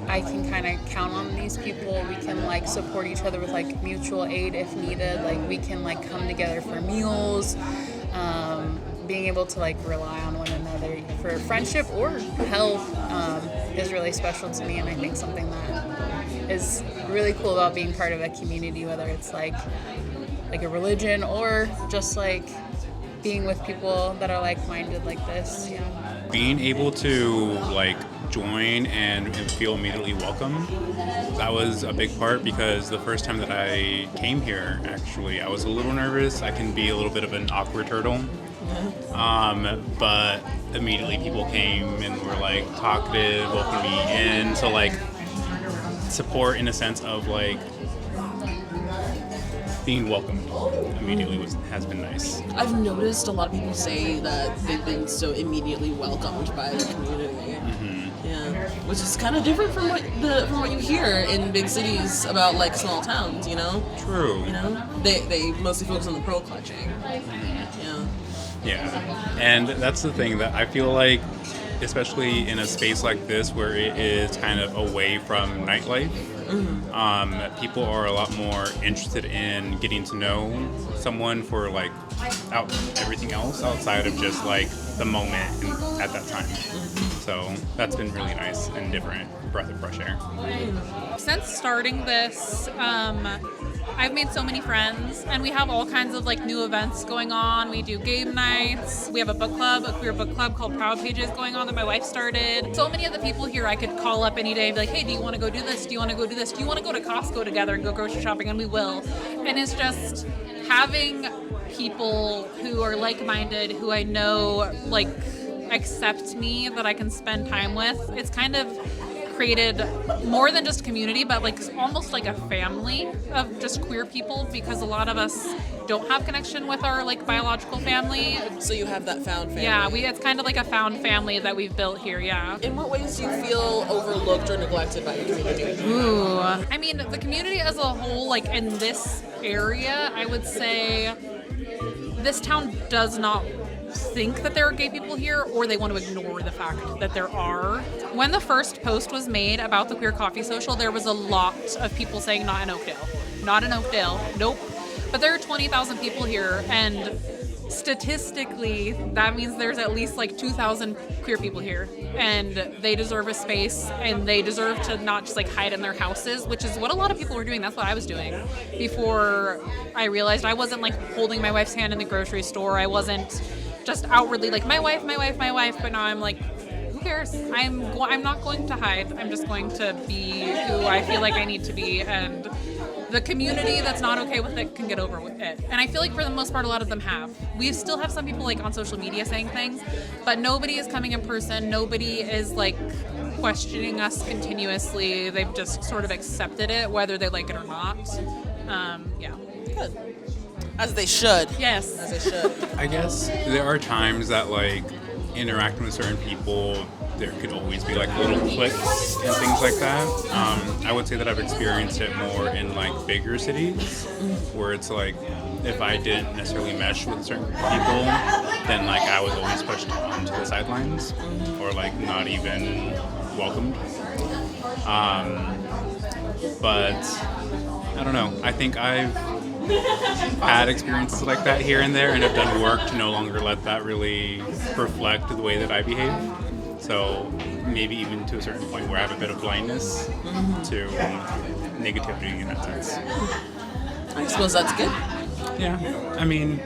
I can kind of count on these people. We can like support each other with like mutual aid if needed. Like we can like come together for meals. Being able to like rely on one another for friendship or help is really special to me, and I think something that is really cool about being part of a community, whether it's like a religion or just like being with people that are like-minded like this. Yeah. Being able to like join and feel immediately welcome, that was a big part, because the first time that I came here, actually, I was a little nervous. I can be a little bit of an awkward turtle. But immediately people came and were like talkative, welcoming me in. So like support in a sense of like being welcomed immediately has been nice. I've noticed a lot of people say that they've been so immediately welcomed by the community. Yeah, which is kind of different from what you hear in big cities about like small towns. You know. True. You know, they mostly focus on the pearl clutching. Yeah, and that's the thing that I feel like, especially in a space like this where it is kind of away from nightlife, people are a lot more interested in getting to know someone for like everything else outside of just like the moment at that time. So that's been really nice and different, breath of fresh air. Since starting this, I've made so many friends, and we have all kinds of like new events going on. We do game nights. We have a book club, a queer book club called Proud Pages going on that my wife started. So many of the people here I could call up any day and be like, hey, do you want to go do this? Do you want to go do this? Do you want to go to Costco together and go grocery shopping? And we will. And it's just having people who are like-minded, who I know like accept me, that I can spend time with. It's kind of created more than just community, but like almost like a family of just queer people, because a lot of us don't have connection with our like biological family. So you have that found family. Yeah, it's kind of like a found family that we've built here. Yeah. In what ways do you feel overlooked or neglected by your community? Ooh, I mean, the community as a whole, like in this area, I would say this town does not think that there are gay people here, or they want to ignore the fact that there are. When the first post was made about the queer coffee social, there was a lot of people saying not in Oakdale. Not in Oakdale. Nope. But there are 20,000 people here, and statistically, that means there's at least like 2,000 queer people here, and they deserve a space, and they deserve to not just like hide in their houses, which is what a lot of people were doing. That's what I was doing before I realized I wasn't like holding my wife's hand in the grocery store. I wasn't just outwardly like my wife, but now I'm like, who cares? I'm not going to hide. I'm just going to be who I feel like I need to be, and the community that's not okay with it can get over with it. And I feel like for the most part, a lot of them have. We still have some people like on social media saying things, but nobody is coming in person. Nobody is like questioning us continuously. They've just sort of accepted it, whether they like it or not. Yeah. Good. As they should. Yes. As they should. I guess there are times that like interacting with certain people, there could always be like little cliques and things like that. I would say that I've experienced it more in like bigger cities, where it's like if I didn't necessarily mesh with certain people, then like I was always pushed onto the sidelines or like not even welcomed. But I don't know. I think I've had experiences like that here and there, and have done work to no longer let that really reflect the way that I behave. So maybe even to a certain point where I have a bit of blindness to negativity in that sense. I suppose that's good. Yeah, I mean,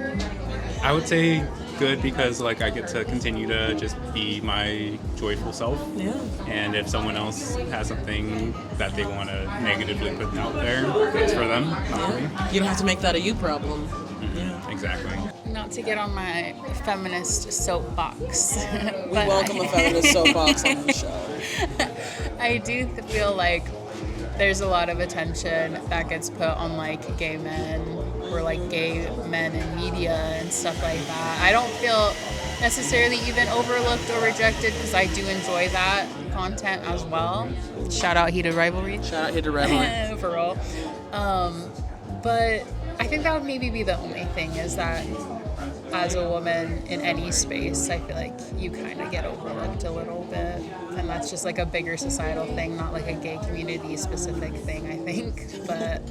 I would say good because like I get to continue to just be my joyful self. Yeah. And if someone else has something that they want to negatively put out there, that's for them, not me. You don't have to make that a you problem. Yeah, exactly. Not to get on my feminist soapbox. We welcome a feminist soapbox on the show. I do feel like there's a lot of attention that gets put on like gay men or like gay men in media and stuff like that. I don't feel necessarily even overlooked or rejected because I do enjoy that content as well. Shout out Heated Rivalry. Shout out Heated Rivalry. For real. But I think that would maybe be the only thing, is that as a woman in any space, I feel like you kind of get overlooked a little bit. And that's just like a bigger societal thing, not like a gay community specific thing, I think. But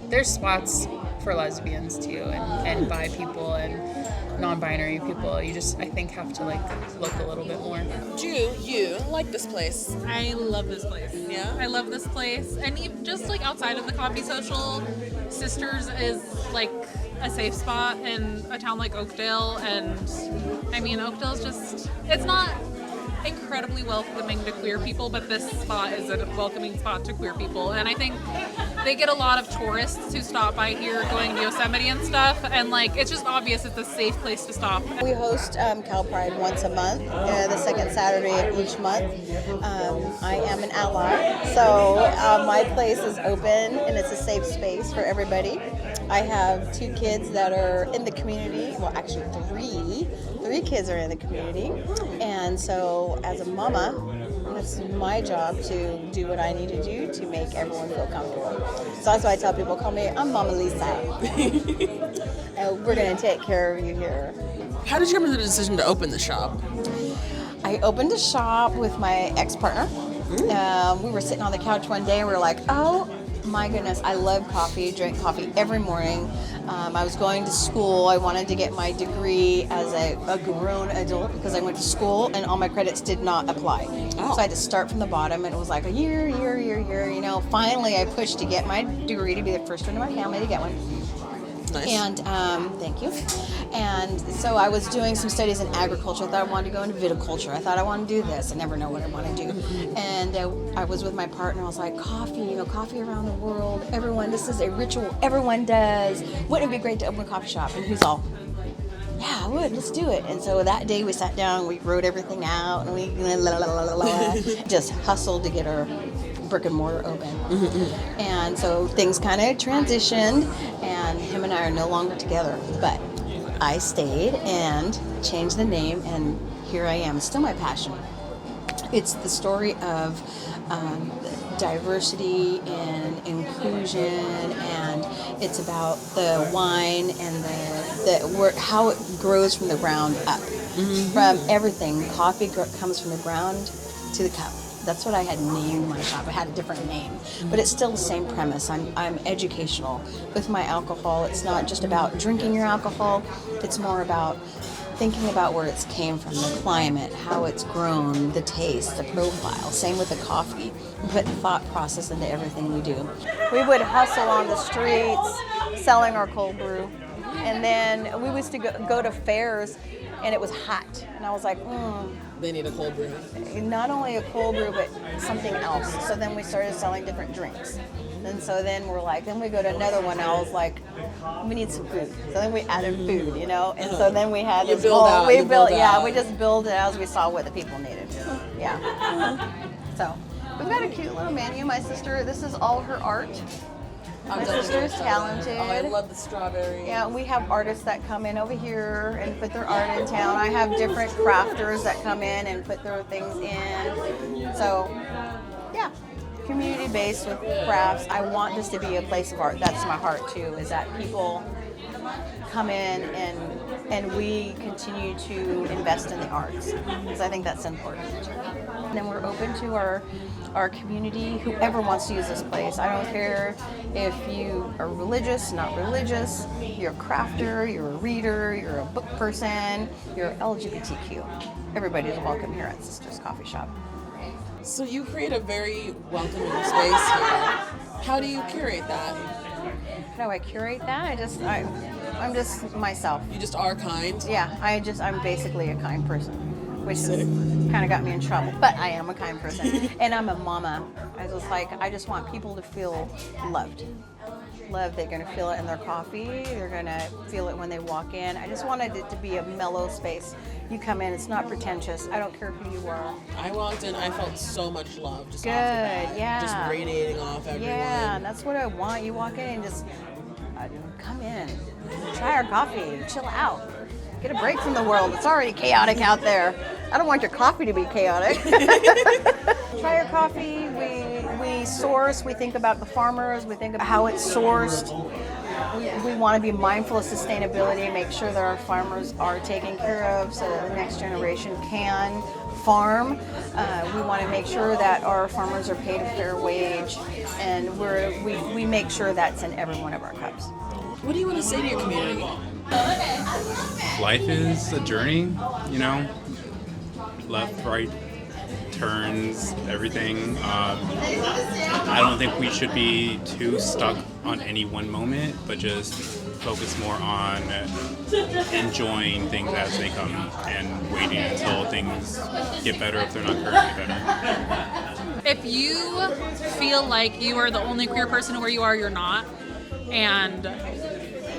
there's spots for lesbians too, and bi people and non-binary people. You just, I think, have to like look a little bit more. Do you like this place? I love this place. Yeah? I love this place. And even just like outside of the coffee social, Sisters is like a safe spot in a town like Oakdale. And I mean, Oakdale's just, it's not incredibly welcoming to queer people, but this spot is a welcoming spot to queer people. And I think they get a lot of tourists who stop by here going to Yosemite and stuff, and like it's just obvious it's a safe place to stop. We host CalPride once a month, the second Saturday of each month. I am an ally, so my place is open and it's a safe space for everybody. I have 2 kids that are in the community, well actually 3 kids are in the community, and so as a mama, it's my job to do what I need to do to make everyone feel comfortable. So that's why I tell people, call me, I'm Mama Lisa. And we're going to take care of you here. How did you come to the decision to open the shop? I opened a shop with my ex-partner. We were sitting on the couch one day and we were like, oh my goodness, I love coffee, drink coffee every morning. I was going to school. I wanted to get my degree as a grown adult because I went to school and all my credits did not apply. Oh. So I had to start from the bottom, and it was like a year, know, finally I pushed to get my degree, to be the first one in my family to get one. Nice. And thank you. And so I was doing some studies in agriculture. I thought I wanted to go into viticulture. I thought I wanted to do this. I never know what I want to do. And I was with my partner. I was like, coffee, coffee around the world. Everyone, this is a ritual everyone does. Wouldn't it be great to open a coffee shop? And he's all, yeah, I would. Let's do it. And so that day we sat down, we wrote everything out, and we just hustled to get our brick and mortar open. And so things kind of transitioned, and him and I are no longer together. But I stayed and changed the name, and here I am. It's still my passion. It's the story of diversity and inclusion, and it's about the wine and how it grows from the ground up. From everything. Coffee comes from the ground to the cup. That's what I had named my shop. I had a different name, but it's still the same premise. I'm educational. With my alcohol, it's not just about drinking your alcohol. It's more about thinking about where it's came from, the climate, how it's grown, the taste, the profile. Same with the coffee. We put thought process into everything we do. We would hustle on the streets selling our cold brew. And then we used to go to fairs, and it was hot. And I was like, They need a cold brew. Not only a cold brew, but something else. So then we started selling different drinks. And so then then we go to another one, and I was like, we need some food. So then we added food, And so then we had this whole, we just built it as we saw what the people needed. Yeah. So we've got a cute little menu. My sister, this is all her art. My sister is talented. Oh, I love the strawberry. Yeah, we have artists that come in over here and put their art in town. I have different crafters that come in and put their things in. So, yeah, community-based with crafts. I want this to be a place of art. That's my heart, too, is that people come in and we continue to invest in the arts, because I think that's important. And then we're open to our community, whoever wants to use this place. I don't care if you are religious, not religious, you're a crafter, you're a reader, you're a book person, you're LGBTQ. Everybody's welcome here at Sisters Coffee Shop. So you create a very welcoming space here. How do you curate that? How do I curate that? I'm just myself. You just are kind? Yeah, I'm basically a kind person, which has kind of got me in trouble. But I am a kind person, and I'm a mama. I just want people to feel loved. They're going to feel it in their coffee. They're going to feel it when they walk in. I just wanted it to be a mellow space. You come in, it's not pretentious. I don't care who you are. I walked in, I felt so much love. Just good, off the bat, yeah. Just radiating off everyone. Yeah, and that's what I want. You walk in and just come in, try our coffee, chill out. Get a break from the world. It's already chaotic out there. I don't want your coffee to be chaotic. Try our coffee. We source. We think about the farmers. We think about how it's sourced. We want to be mindful of sustainability, make sure that our farmers are taken care of so that the next generation can farm. We want to make sure that our farmers are paid a fair wage, and we make sure that's in every one of our cups. What do you want to say to your community? Life is a journey, left, right, turns, everything. I don't think we should be too stuck on any one moment, but just focus more on enjoying things as they come and waiting until things get better if they're not currently better. If you feel like you are the only queer person where you are, you're not. And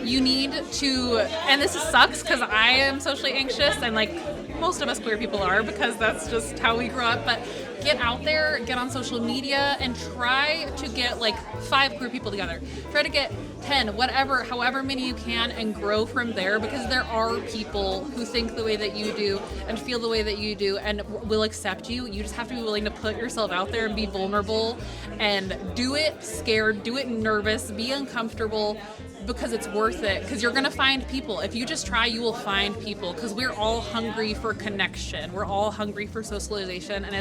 you need to, and this sucks because I am socially anxious, and like most of us queer people are, because that's just how we grew up, but get out there, get on social media, and try to get like 5 queer people together. Try to get 10, whatever, however many you can, and grow from there, because there are people who think the way that you do and feel the way that you do and will accept you. You just have to be willing to put yourself out there and be vulnerable and do it scared, do it nervous, be uncomfortable, because it's worth it, because you're gonna find people. If you just try, you will find people, because we're all hungry for connection. We're all hungry for socialization, and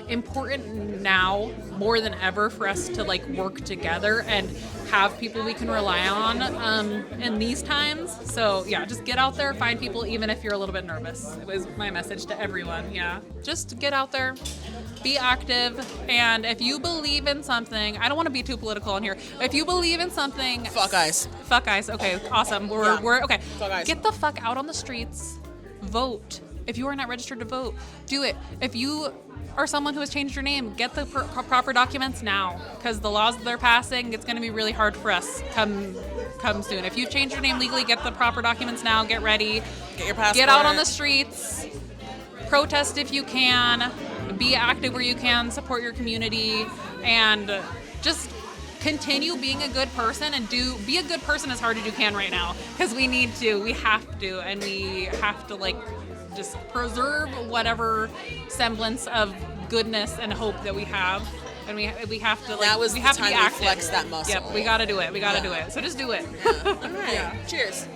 important now more than ever for us to like work together and have people we can rely on in these times. So yeah, just get out there, find people, even if you're a little bit nervous. It was my message to everyone. Yeah, just get out there, be active, and if you believe in something, I don't want to be too political in here. If you believe in something, Fuck ICE. Fuck ICE. Okay, awesome. We're okay. Fuck ICE. Get the fuck out on the streets. Vote. If you are not registered to vote, do it. If you are someone who has changed your name, get the proper documents now, because the laws that they're passing, it's going to be really hard for us come soon. If you've changed your name legally, get the proper documents now. Get ready. Get your passport. Get out on the streets. Protest if you can. Be active where you can. Support your community, and just continue being a good person, and be a good person as hard as you can right now, because we need to. We have to, and we have to like just preserve whatever semblance of goodness and hope that we have, and we have to like that was we the have to time be we active. flex that muscle. Yep, we got to do it. We got to do it. So just do it. All right. Yeah. Cheers.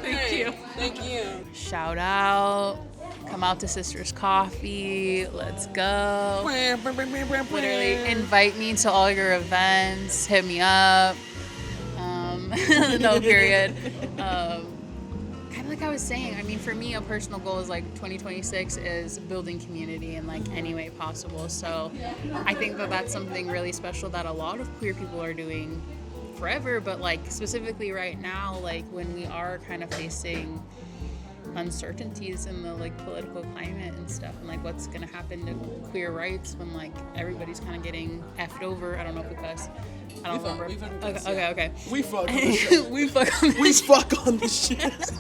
Thank you. Thank you. Shout out. Come out to Sisters Coffee. Let's go. Literally invite me to all your events. Hit me up. No, period. Kind of like I was saying, I mean, for me, a personal goal is like 2026 is building community in like any way possible. So I think that that's something really special that a lot of queer people are doing forever, but like specifically right now, like when we are kind of facing uncertainties in the like political climate and stuff, and like what's gonna happen to queer rights when like everybody's kind of getting effed over. I don't know if because I don't remember. Okay. We fuck on the shit. We fuck on the We shit. fuck on the shit.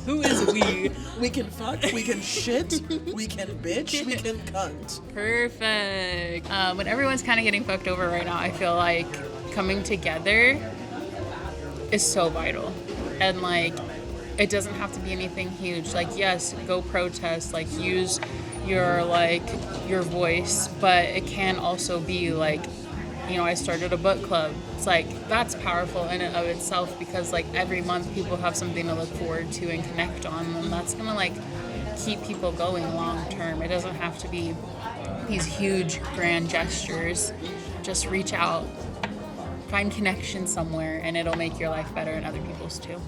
Who is we? We can fuck, we can shit, we can bitch, we can cunt. Perfect. When everyone's kind of getting fucked over right now, I feel like coming together is so vital. And like, it doesn't have to be anything huge. Like, yes, go protest, like use your voice, but it can also be like, you know, I started a book club. It's like, that's powerful in and of itself, because like every month people have something to look forward to and connect on, and that's gonna like keep people going long term. It doesn't have to be these huge grand gestures. Just reach out, find connection somewhere, and it'll make your life better and other people's too.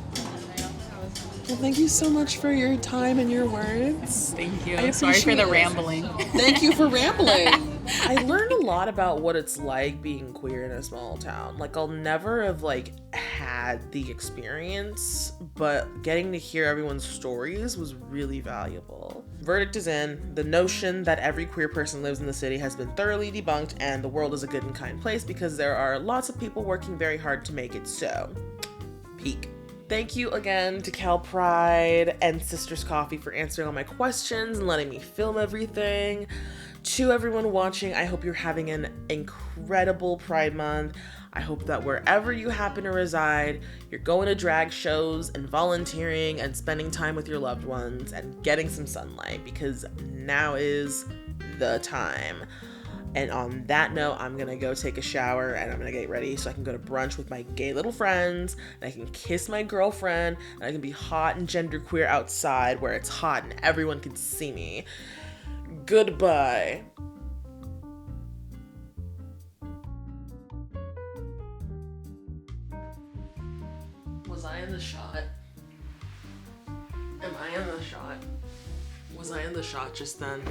Well, thank you so much for your time and your words. Thank you. I Sorry for the appreciate it. rambling. Thank you for rambling. I learned a lot about what it's like being queer in a small town. Like, I'll never have like had the experience, but getting to hear everyone's stories was really valuable. Verdict is in. The notion that every queer person lives in the city has been thoroughly debunked, and the world is a good and kind place because there are lots of people working very hard to make it so. Peak. Thank you again to CalPride and Sisters Coffee for answering all my questions and letting me film everything. To everyone watching, I hope you're having an incredible Pride Month. I hope that wherever you happen to reside, you're going to drag shows and volunteering and spending time with your loved ones and getting some sunlight, because now is the time. And on that note, I'm gonna go take a shower and I'm gonna get ready so I can go to brunch with my gay little friends, and I can kiss my girlfriend, and I can be hot and genderqueer outside where it's hot and everyone can see me. Goodbye. Was I in the shot? Am I in the shot? Was I in the shot just then?